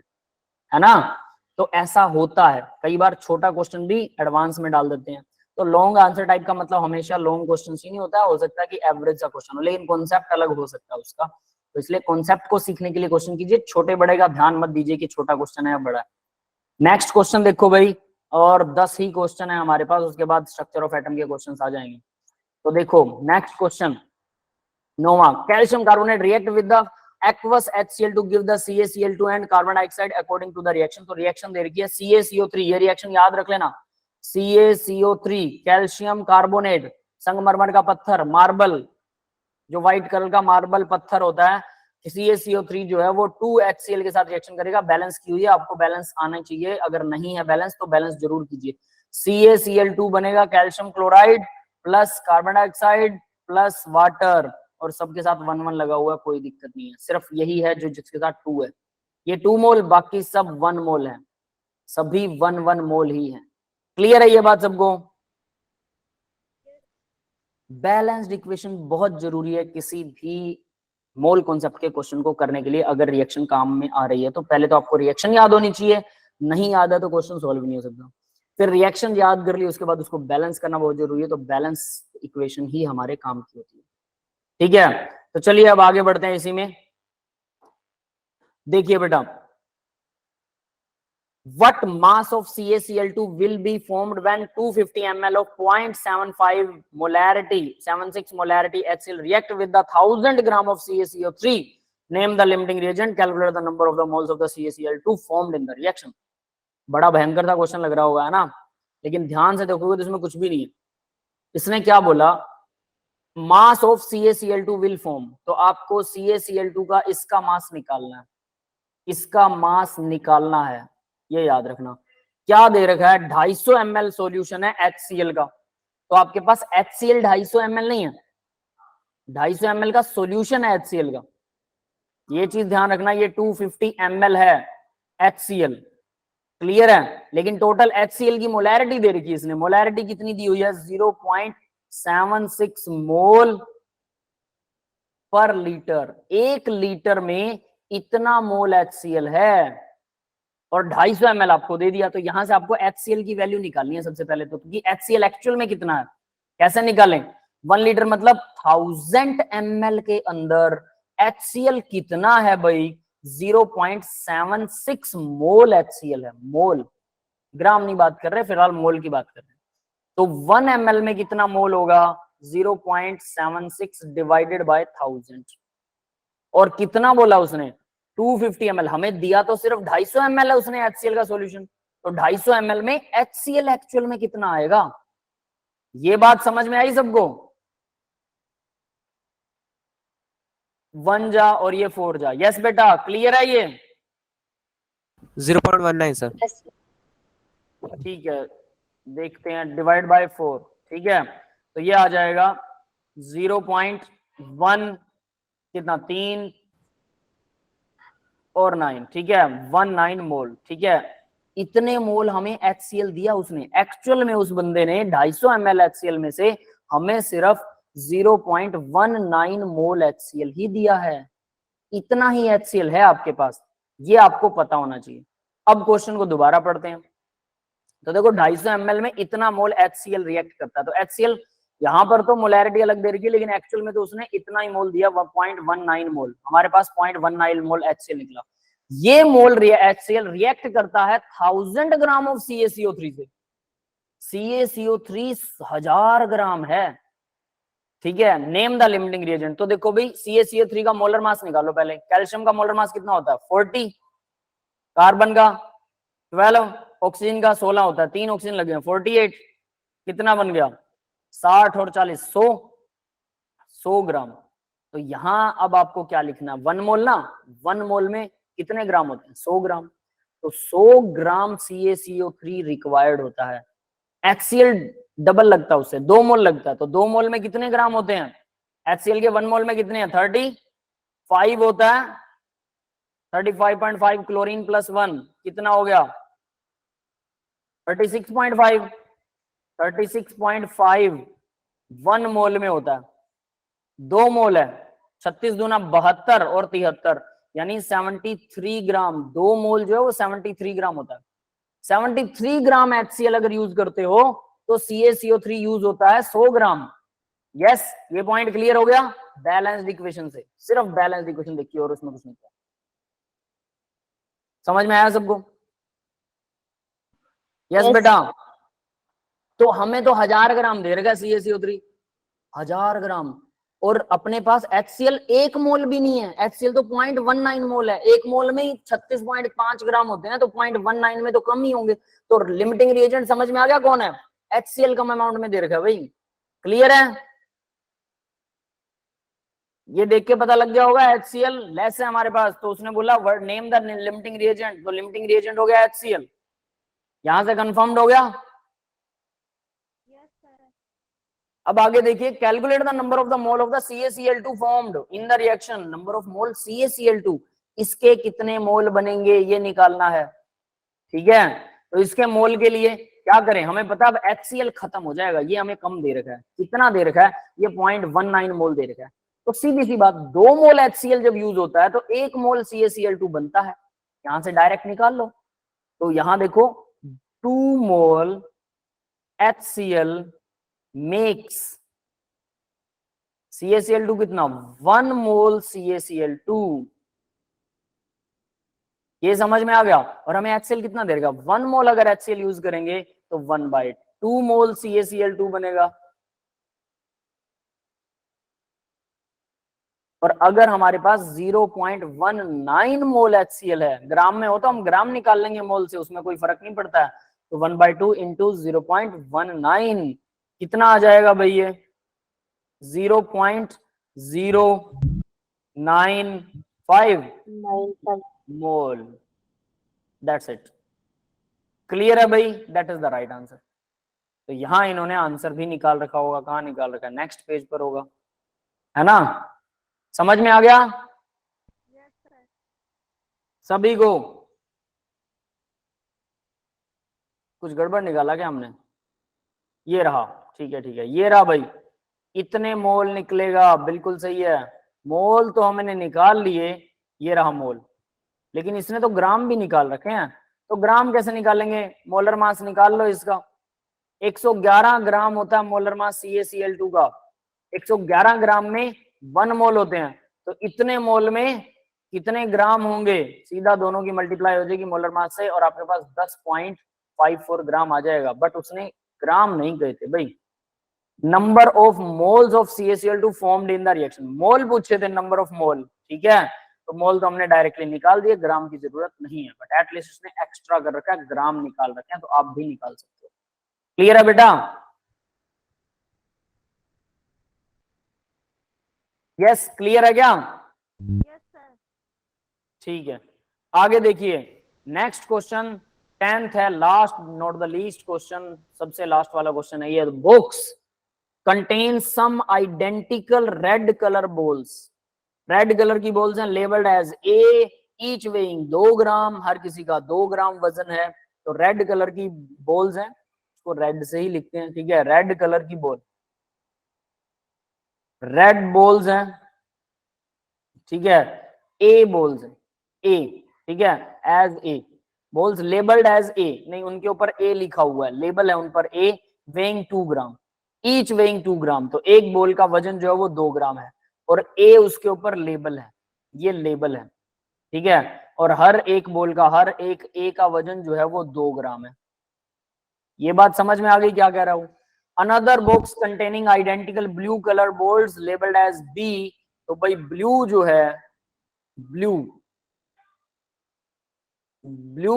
है ना? तो ऐसा होता है, कई बार छोटा क्वेश्चन भी एडवांस में डाल देते हैं। तो लॉन्ग आंसर टाइप का मतलब हमेशा लॉन्ग क्वेश्चन ही नहीं होता है, हो सकता है कि एवरेज का क्वेश्चन हो, लेकिन कॉन्सेप्ट अलग हो सकता है उसका। तो इसलिए कॉन्सेप्ट को सीखने के लिए क्वेश्चन कीजिए, छोटे बड़े का ध्यान मत दीजिए कि छोटा क्वेश्चन है या बड़ा है। नेक्स्ट क्वेश्चन देखो भाई, और 10 ही क्वेश्चन है हमारे पास, उसके बाद स्ट्रक्चर ऑफ एटम के क्वेश्चन आ जाएंगे। तो देखो next question, Nova, calcium carbonate react with the aqueous HCl to give the CaCl2 and carbon dioxide according to the reaction। तो रिएक्शन दे रखी है CaCO3, ये रिएक्शन याद रख लेना, CaCO3 कैल्शियम कार्बोनेट, संगमरमर का पत्थर, मार्बल, जो व्हाइट कलर का मार्बल पत्थर होता है, CaCO3 जो है वो 2HCl के साथ रिएक्शन करेगा। बैलेंस की हुई है, आपको बैलेंस आना चाहिए, अगर नहीं है बैलेंस तो बैलेंस जरूर कीजिए। CaCl2 बनेगा calcium chloride plus carbon dioxide plus water, और सबके साथ 1 लगा हुआ है, कोई दिक्कत नहीं है, सिर्फ यही है जो जिसके साथ 2 है, ये 2 मोल, बाकी सब 1 मोल है, सभी 1 मोल ही है। क्लियर है ये बात सबको? बैलेंस्ड इक्वेशन बहुत जरूरी है किसी भी मोल कॉन्सेप्ट के क्वेश्चन को करने के लिए। अगर रिएक्शन काम में आ रही है तो पहले तो आपको रिएक्शन याद होनी चाहिए, नहीं याद है तो क्वेश्चन सॉल्व नहीं हो सकता। फिर रिएक्शन याद कर ली, उसके बाद उसको बैलेंस करना बहुत जरूरी है, तो बैलेंस इक्वेशन ही हमारे काम की होती है, ठीक है? तो चलिए अब आगे बढ़ते हैं इसी में। देखिए बेटा, what mass of CaCl2 will be formed when 250 ml of 0.75 molarity 76 molarity HCl react with the 1000 gram of CaCO3? Name the limiting reagent, calculate the number of the moles of the CaCl2 formed in the reaction। बड़ा भयंकर सा question लग रहा होगा, है ना? लेकिन ध्यान से देखोगे तो इसमें कुछ भी नहीं है। इसने क्या बोला, mass of CaCl2 will form, तो आपको CaCl2 का इसका मास निकालना है, इसका मास निकालना है, ये याद रखना। क्या दे रखा है, 250 ml सॉल्यूशन है HCl का, तो आपके पास HCl 250 ml नहीं है, 250 ml का सॉल्यूशन है HCl का, ये चीज ध्यान रखना। ये 250 ml है HCl, क्लियर है? लेकिन टोटल HCl की मोलैरिटी दे रखी है इसने, मोलैरिटी कितनी दी हुई है, 0.76 मोल पर लीटर। 1 लीटर में इतना मोल HCl है और 250 ml आपको दे दिया, तो यहां से आपको HCl की वैल्यू निकालनी है सबसे पहले तो, क्योंकि HCl एक्चुअल में कितना है, कैसे निकालें? 1 लीटर मतलब 1000 ml के अंदर HCl कितना है भाई, 0.76 मोल HCl है, मोल, ग्राम नहीं बात कर रहे, फिलहाल मोल की बात कर रहे हैं। तो 1 ml में कितना मोल होगा, 0.76 डिवाइडेड बाय 1000, और कितना बोला उसने, 250 ml। हमें दिया तो सिर्फ 250 ml है उसने HCl का सॉल्यूशन, तो 250 ml में HCl एक्चुअल में कितना आएगा? ये बात समझ में आई सबको? 1 जा और ये 4 जा। यस बेटा, क्लियर है ये? 0.19 सर। ठीक है, देखते हैं, डिवाइड बाय 4, ठीक है? तो ये आ जाएगा 0.1 कितना, 3 और 9, ठीक है, 19 मोल, ठीक है? इतने मोल हमें HCl दिया उसने, एक्चुअल में उस बंदे ने 250 ml HCl में से हमें सिर्फ 0.19 मोल HCl ही दिया है, इतना ही HCl है आपके पास, ये आपको पता होना चाहिए। अब क्वेश्चन को दोबारा पढ़ते हैं। तो देखो 250 ml में इतना मोल HCl रिएक्ट करता है, तो HCl यहाँ पर तो मोलैरिटी अलग दे रखी है, लेकिन एक्चुअल में तो उसने इतना ही मोल दिया, 0.19 मोल, हमारे पास 0.19 मोल HCl निकला। ये मोल HCl रिएक्ट करता है 1000 ग्राम ऑफ CaCO3 से। CaCO3 1000 ग्राम है, ठीक है। Name the limiting reagent. तो देखो भाई CaCO3 का मोलर मास निकालो पहले। कैल्शियम का मोलर मास कितना होता है? 40, कार्बन का 12, ऑक्सीजन का 16 होता है, 3 ऑक्सीजन लगे हैं 48, कितना बन गया? 60 और 40 100 ग्राम। तो यहां अब आपको क्या लिखना है? 1 मोल ना, 1 मोल में कितने ग्राम होते हैं? 100 ग्राम। तो 100 ग्राम CaCO3 रिक्वायर्ड होता है। HCl डबल लगता है उससे, 2 मोल लगता है, तो 2 मोल में कितने ग्राम होते हैं? HCl के 1 मोल में कितने हैं? 35 होता है। 35.5 क्लोरीन प्लस 1 कितना हो गया? 36.5। 36.5 1 मोल में होता है, 2 मोल है, 36 दूना 72 और 73 यानी 73 ग्राम। 2 मोल जो है वो 73 ग्राम होता है। 73 ग्राम HCl अगर यूज करते हो तो CaCO3 यूज होता है 100 ग्राम। यस, ये पॉइंट क्लियर हो गया बैलेंस्ड इक्वेशन से। सिर्फ बैलेंस्ड इक्वेशन देखिए और उसमें कुछ नहीं किया। समझ में आया सबको? यस बेटा। तो हमें तो 1000 ग्राम दे रखा CaCO3, 1000 ग्राम, और अपने पास HCl 1 मोल भी नहीं है। HCl तो 0.19 मोल है, 1 मोल में ही 36.5 ग्राम होते हैं, तो 0.19 में तो कम ही होंगे। तो लिमिटिंग रिएजेंट समझ में आ गया कौन है? HCl कम अमाउंट में दे रखा है भाई। क्लियर है? ये देख के पता लग गया होगा HCl लेस है हमारे पास, तो उसने बोला word name the limiting reagent, तो लिमिटिंग रिएजेंट हो गया HCl। यहां से कंफर्म्ड हो गया। अब आगे देखिए, calculate the number of the mole of the CaCl2 formed in the reaction. Number of mole CaCl2, इसके कितने मोल बनेंगे ये निकालना है, ठीक है। तो इसके मोल के लिए क्या करें? हमें पता है अब HCl खत्म हो जाएगा, ये हमें कम दे रखा है। कितना दे रखा है? ये 0.19 मोल दे रखा है। तो सीधी सी बात, 2 मोल HCl जब यूज होता है तो 1 मोल CaCl2 बनता है। यहां से डायरेक्ट निकाल लो। तो यहां देखो 2 मोल HCl makes CaCl2 कितना? 1 मोल CaCl2। ये समझ में आ गया। और हमें HCl कितना देगा? 1 मोल अगर HCl यूज करेंगे तो 1/2 मोल CaCl2 बनेगा। और अगर हमारे पास 0.19 मोल HCl है, ग्राम में हो तो हम ग्राम निकाल लेंगे मोल से, उसमें कोई फर्क नहीं पड़ता है। तो 1/2 इंटू 0.19 कितना आ जाएगा भाई? ये 0.095 मोल। That's it. क्लियर है भाई? That is the right answer. तो यहां इन्होंने आंसर भी निकाल रखा होगा। कहां निकाल रखा है? नेक्स्ट पेज पर होगा, है ना? समझ में आ गया सभी को? कुछ गड़बड़ निकाला क्या हमने? ये रहा, ठीक है ठीक है, ये रहा भाई। इतने मोल निकलेगा, बिल्कुल सही है। मोल तो हमने निकाल लिए, ये रहा मोल, लेकिन इसने तो ग्राम भी निकाल रखे हैं। तो ग्राम कैसे निकालेंगे? मोलर मास निकाल लो इसका। 111 ग्राम होता है मोलर मास CaCl2 का। 111 ग्राम में 1 मोल होते हैं, तो इतने मोल में कितने ग्राम होंगे? सीधा दोनों की मल्टीप्लाई हो जाएगी मोलर मास से और आपके पास 10.54 ग्राम आ जाएगा। बट उसने ग्राम नहीं कहे थे भाई। Number of moles of CaCl2 formed in the reaction, mole पूछे थे, नंबर ऑफ मोल, ठीक है। तो मोल तो हमने डायरेक्टली निकाल दिए, ग्राम की जरूरत नहीं है, बट एटलीस्ट उसने एक्स्ट्रा कर रखा है, ग्राम निकाल रखे हैं, तो आप भी निकाल सकते हो। क्लियर है बेटा? यस, क्लियर है क्या? Yes sir. ठीक है, आगे देखिए। नेक्स्ट क्वेश्चन 10th है, last not the least question, सबसे लास्ट वाला क्वेश्चन है ये। Books contain some identical red colour balls. Red colour की बॉल्स हैं, labelled as A, each weighing 2 gram, हर किसी का 2 ग्राम वजन है। तो रेड कलर की बॉल्स हैं, उसको रेड से ही लिखते हैं, ठीक है। रेड कलर की बॉल रेड बोल्स हैं, ठीक है, ए बोल्स है, ए, ठीक है, as A balls labelled as A, नहीं उनके ऊपर ए लिखा हुआ है, लेबल है उन पर ए, वेइंग 2 ग्राम, ईच वेइंग 2 ग्राम, तो एक बोल का वजन जो है वो 2 ग्राम है और ए उसके ऊपर लेबल है, ये लेबल है, ठीक है, और हर एक बोल का, हर एक ए का वजन जो है वो 2 ग्राम है। ये बात समझ में आ गई क्या कह रहा हूं? Another box containing identical blue colour balls labelled as B, तो भाई ब्लू जो है, ब्लू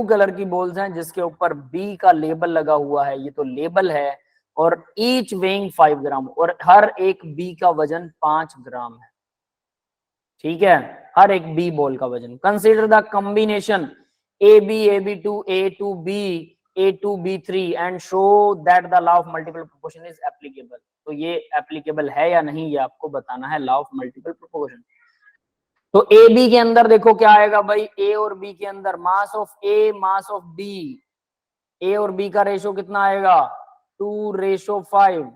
कलर की बोल्स हैं जिसके ऊपर बी का लेबल लगा हुआ है, ये तो लेबल है, और ईच वेइंग 5 ग्राम, और हर एक बी का वजन 5 ग्राम है, ठीक है, हर एक बी बॉल का वजन। Consider the combination AB2 A2B A2B3 and show that the law of multiple proportion is applicable, तो ये एप्लीकेबल है या नहीं ये आपको बताना है, लॉ ऑफ मल्टीपल प्रोपोर्शन। तो ए बी के अंदर देखो क्या आएगा भाई, ए और बी के अंदर mass of A mass of B, A और बी का रेशो कितना आएगा 2:5,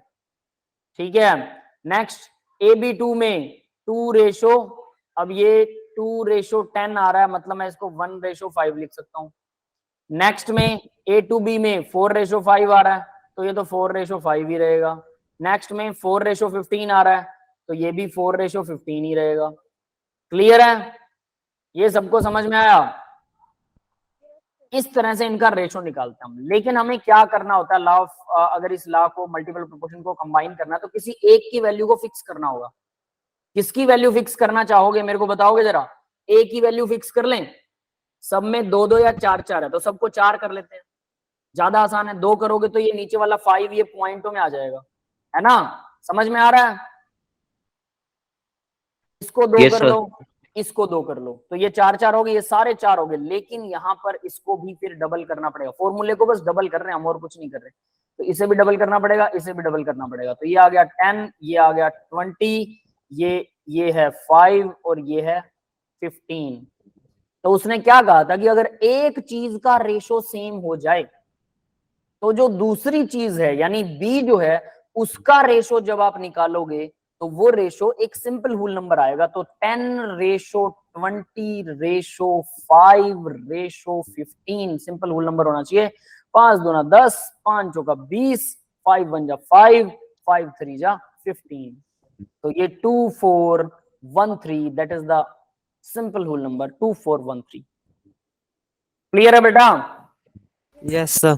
ठीक है। नेक्स्ट AB2 में 2 अब ये 2:10 आ रहा है, मतलब मैं इसको 1:5 लिख सकता हूं। नेक्स्ट में A2B में 4:5 आ रहा है, तो ये तो 4:5 ही रहेगा। नेक्स्ट में 4:15 आ रहा है, तो ये भी 4:15 ही रहेगा। क्लियर है? ये सबको समझ में आया? इस तरह से इनका रेशो निकालते हैं हम। लेकिन हमें क्या करना होता है, लॉ ऑफ, अगर इस लॉ को मल्टीपल प्रोपोर्शन को कंबाइन करना है तो किसी एक की वैल्यू को फिक्स करना होगा। किसकी वैल्यू फिक्स करना चाहोगे मेरे को बताओगे जरा? ए की वैल्यू फिक्स कर लें, सब में 2-2 या 4-4 है तो सबको 4 कर लेते हैं, ज्यादा आसान है। 2 करोगे तो ये नीचे वाला 5 ये पॉइंटों में आ जाएगा, है ना? समझ में आ रहा है? इसको 2 Yes, कर sir. लो, इसको 2 कर लो, तो ये 4-4 हो गए, ये सारे 4 हो गए। लेकिन यहाँ पर इसको भी फिर डबल करना पड़ेगा, फॉर्मूले को बस डबल कर रहे हैं हम और कुछ नहीं कर रहे। तो इसे भी डबल करना पड़ेगा, इसे भी डबल करना पड़ेगा। तो ये आ गया 10, ये आ गया 20, ये है 5 और ये है 15। तो उसने क्या कहा था कि अगर एक चीज का रेशो सेम हो जाए तो जो दूसरी चीज है यानी बी जो है उसका रेशो जब आप निकालोगे तो वो रेशो एक सिंपल होल नंबर आएगा। तो 10:20:5:15 सिंपल होल नंबर होना चाहिए। 5 दूना 10, 5 चौका 20, 5 1 जा 5, 5 3 जा 15। तो ये 2413 that is the simple whole number 2413। Clear है बेटा? Yes sir.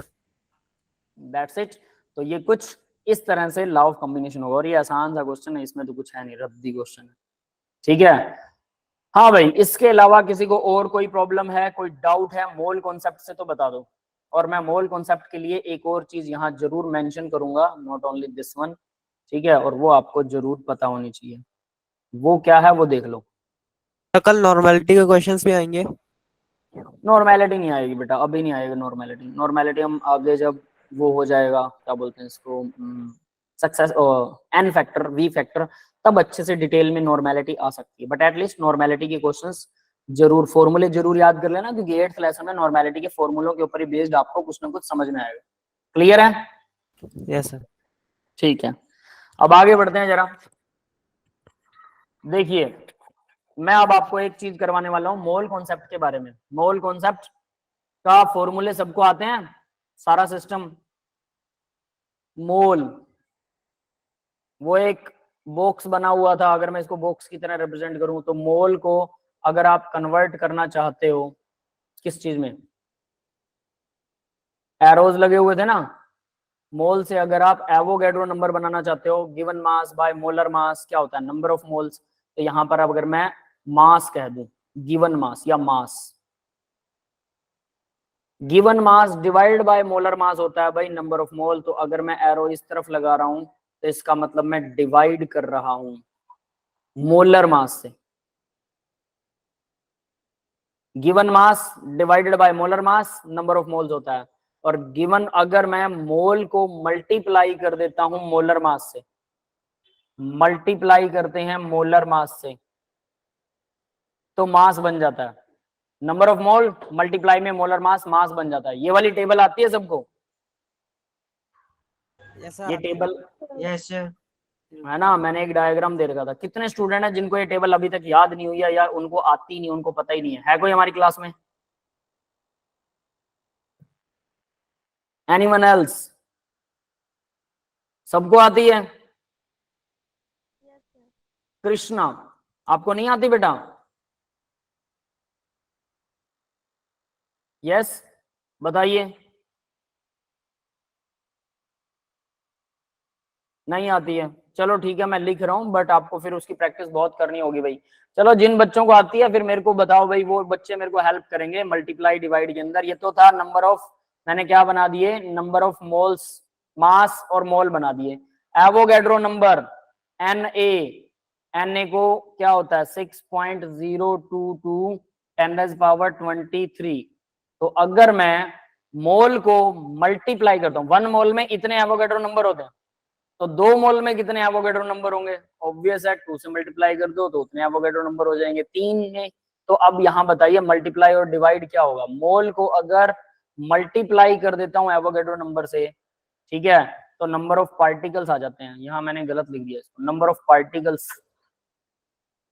That's it. तो ये कुछ इस तरह से लॉ ऑफ कॉम्बिनेशन होगा और ये आसान सा क्वेश्चन है, इसमें तो कुछ है नहीं, रद्दी क्वेश्चन है, ठीक है। हाँ भाई, इसके अलावा किसी को और कोई प्रॉब्लम है, कोई डाउट है मोल कॉन्सेप्ट से तो बता दो। और मैं मोल कॉन्सेप्ट के लिए एक और चीज यहाँ जरूर मेंशन करूंगा, नॉट ओनली दिस वन, ठीक है, और वो आपको जरूर पता होनी चाहिए। वो क्या है वो देख लो। तो कल नॉर्मेलिटी के क्वेश्चंस भी आएंगे? नॉर्मेलिटी नहीं आएगी बेटा, अभी नहीं आएगा नॉर्मेलिटी। नॉर्मेलिटी हम आगे जब वो हो जाएगा, क्या बोलते हैं इसको, success n factor v factor, तब अच्छे से डिटेल में नॉर्मेलिटी आ सकती है। बट एटलीस्ट नॉर्मेलिटी के क्वेश्चंस जरूर, फॉर्मूले जरूर याद कर लेना, क्योंकि 8th लेसन में नॉर्मेलिटी के फॉर्मूलों के ऊपर ही बेस्ड आपको कुछ ना कुछ समझ में आएगा। क्लियर है? Yes sir. ठीक है, अब आगे बढ़ते हैं जरा। देखिए, मैं अब आपको एक चीज करवाने वाला हूं मोल कॉन्सेप्ट के बारे में। मोल कॉन्सेप्ट का फॉर्मूले सबको आते हैं, सारा सिस्टम। मोल वो एक बॉक्स बना हुआ था, अगर मैं इसको बॉक्स की तरह रिप्रेजेंट करूं तो मोल को अगर आप कन्वर्ट करना चाहते हो किस चीज में, एरोज लगे हुए थे ना, मोल से अगर आप एवोगैड्रो नंबर बनाना चाहते हो, गिवन मास बाय मोलर मास क्या होता है, नंबर ऑफ मोल्स। तो यहां पर अगर मैं मास कह दूं, गिवन मास या mass, given mass divide by molar mass होता है भाई नंबर ऑफ मोल। तो अगर मैं एरो इस तरफ लगा रहा हूं तो इसका मतलब मैं डिवाइड कर रहा हूं मोलर मास से। Given mass divided by molar mass number of moles होता है। और गिवन अगर मैं मोल को मल्टीप्लाई कर देता हूं मोलर मास से, मल्टीप्लाई करते हैं मोलर मास से तो मास बन जाता है। नंबर ऑफ मोल मल्टीप्लाई में मोलर मास, मास बन जाता है। ये वाली टेबल आती है सबको? Yes sir. ये टेबल, Yes, sir. है ना, मैंने एक डायग्राम दे रखा था। कितने स्टूडेंट हैं जिनको ये टेबल अभी तक याद नहीं हुई है या उनको आती नहीं, उनको पता ही नहीं है कोई हमारी क्लास में? Anyone else? सबको आती है? कृष्णा आपको नहीं आती बेटा? यस बताइए। नहीं आती है, चलो ठीक है, मैं लिख रहा हूं, बट आपको फिर उसकी प्रैक्टिस बहुत करनी होगी भाई। चलो जिन बच्चों को आती है फिर मेरे को बताओ भाई, वो बच्चे मेरे को हेल्प करेंगे मल्टीप्लाई डिवाइड के अंदर। ये तो था नंबर ऑफ, मैंने क्या बना दिए, नंबर ऑफ मोल्स, मास और मोल बना दिए। एवोगैड्रो नंबर Na को क्या होता है 6.022 10⁻23। तो अगर मैं मोल को मल्टीप्लाई करता हूँ, 1 मोल में इतने एवोगैड्रो नंबर होते हैं, तो 2 मोल में कितने एवोगैड्रो नंबर होंगे? ऑब्वियस है, 2 से मल्टीप्लाई कर दो तो उतने एवोगैड्रो नंबर हो जाएंगे 3 में। तो अब यहाँ बताइए मल्टीप्लाई और डिवाइड क्या होगा? मोल को अगर मल्टीप्लाई कर देता हूँ एवोगैड्रो नंबर से, ठीक है, तो नंबर ऑफ पार्टिकल्स आ जाते हैं। यहाँ मैंने गलत लिख दिया इसको, number of particles,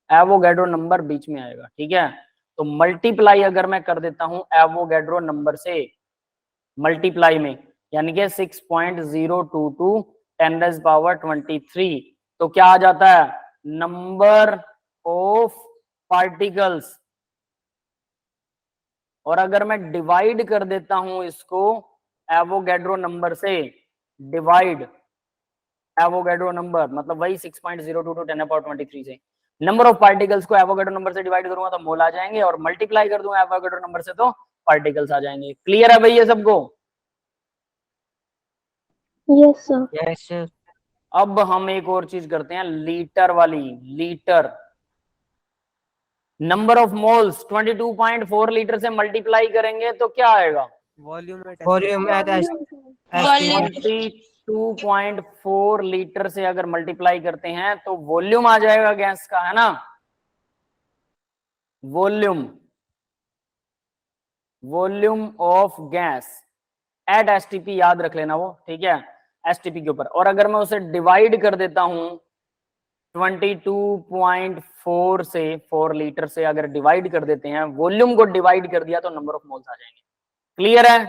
Avogadro number बीच में आएगा, ठीक है। तो मल्टीप्लाई अगर मैं कर देता हूं एवोगैड्रो नंबर से मल्टीप्लाई में, यानी कि 6.022 10⁻23, तो क्या आ जाता है? Number of particles. और अगर मैं डिवाइड कर देता हूं इसको एवोगैड्रो नंबर से, डिवाइड एवोगैड्रो नंबर मतलब वही 6.022 10⁻23 से, नंबर ऑफ पार्टिकल्स को एवोगैड्रो नंबर से डिवाइड करूंगा तो मोल आ जाएंगे, और मल्टीप्लाई कर दूंगा एवोगैड्रो नंबर से तो पार्टिकल्स आ जाएंगे। क्लियर है भाई ये सबको? Yes sir. Yes sir. अब हम एक और चीज करते हैं, लीटर वाली। Litre, number of moles 22.4 litre से मल्टीप्लाई करेंगे तो क्या आएगा? वॉल्यूम वॉल्यूम 22.4 लीटर से अगर मल्टीप्लाई करते हैं तो वॉल्यूम आ जाएगा गैस का, है ना। Volume of gas at STP, याद रख लेना वो, ठीक है, एसटीपी के ऊपर। और अगर मैं उसे डिवाइड कर देता हूं 22.4 से, 4 लीटर से अगर डिवाइड कर देते हैं, वॉल्यूम को डिवाइड कर दिया तो नंबर ऑफ मोल्स आ जाएंगे। क्लियर है?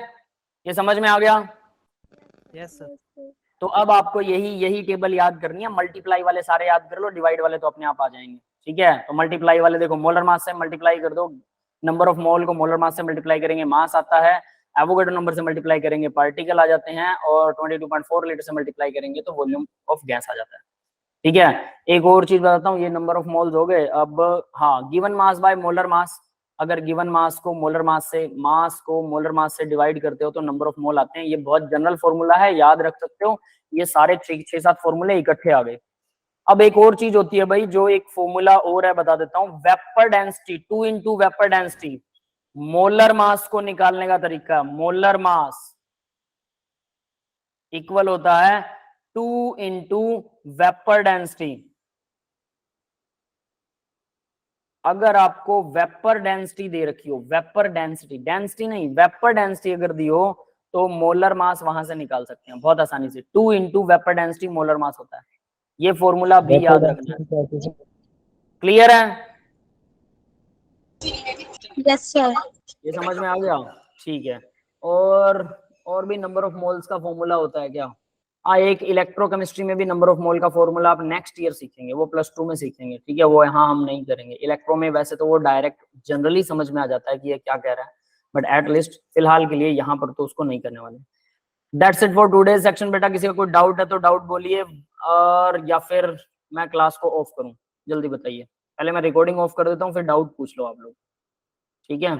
ये समझ में आ गया? Yes sir. तो अब आपको यही टेबल याद करनी है। मल्टीप्लाई वाले सारे याद कर लो, डिवाइड वाले तो अपने आप आ जाएंगे, ठीक है। तो मल्टीप्लाई वाले देखो, मोलर मास से मल्टीप्लाई कर दो, नंबर ऑफ मोल को मोलर मास से मल्टीप्लाई करेंगे, मास आता है, एवोगैड्रो नंबर से मल्टीप्लाई करेंगे, पार्टिकल आ जाते हैं, और 22.4 लीटर से मल्टीप्लाई करेंगे तो वॉल्यूम ऑफ गैस आ जाता है, ठीक है। एक और चीज बताता हूँ, ये नंबर ऑफ मोल्स हो गए। अब हाँ, गिवन मास बाय मोलर मास, अगर गिवन मास को मोलर मास से, मास को मोलर मास से डिवाइड करते हो तो नंबर ऑफ मोल आते हैं। ये बहुत जनरल फॉर्मूला है, याद रख सकते हो। ये सारे 6-7 फॉर्मूले इकट्ठे आ गए। अब एक और चीज होती है भाई, जो एक फॉर्मूला और है, बता देता हूँ, vapour density, 2 into vapour density. Molar mass को निकालने का तरीका, मोलर मास इक्वल होता है 2 इंटू वेपर डेंसिटी। अगर आपको वेपर डेंसिटी दे रखी हो, वेपर डेंसिटी, डेंसिटी नहीं, वेपर डेंसिटी अगर दी हो, तो मोलर मास वहां से निकाल सकते हैं बहुत आसानी से। 2 into vapour density molar mass होता है। ये फॉर्मूला भी याद रखना है। क्लियर है? Yes sir. ये समझ में आ गया? ठीक है। और भी नंबर ऑफ मोल्स का फॉर्मूला होता है क्या? एक इलेक्ट्रोकेमिस्ट्री में भी नंबर ऑफ मोल का फॉर्मूला आप नेक्स्ट ईयर सीखेंगे, वो +2 में सीखेंगे, ठीक है। वो यहाँ हम नहीं करेंगे। इलेक्ट्रो में वैसे तो वो डायरेक्ट जनरली समझ में आ जाता है कि ये क्या कह रहा है, बट एटलीस्ट फिलहाल के लिए यहाँ पर तो उसको नहीं करने वाले। That's it for today's section. बेटा किसी का कोई डाउट है तो डाउट बोलिए, और या फिर मैं क्लास को ऑफ करूँ, जल्दी बताइए। पहले मैं रिकॉर्डिंग ऑफ कर देता हूँ, फिर डाउट पूछ लो आप लोग, ठीक है।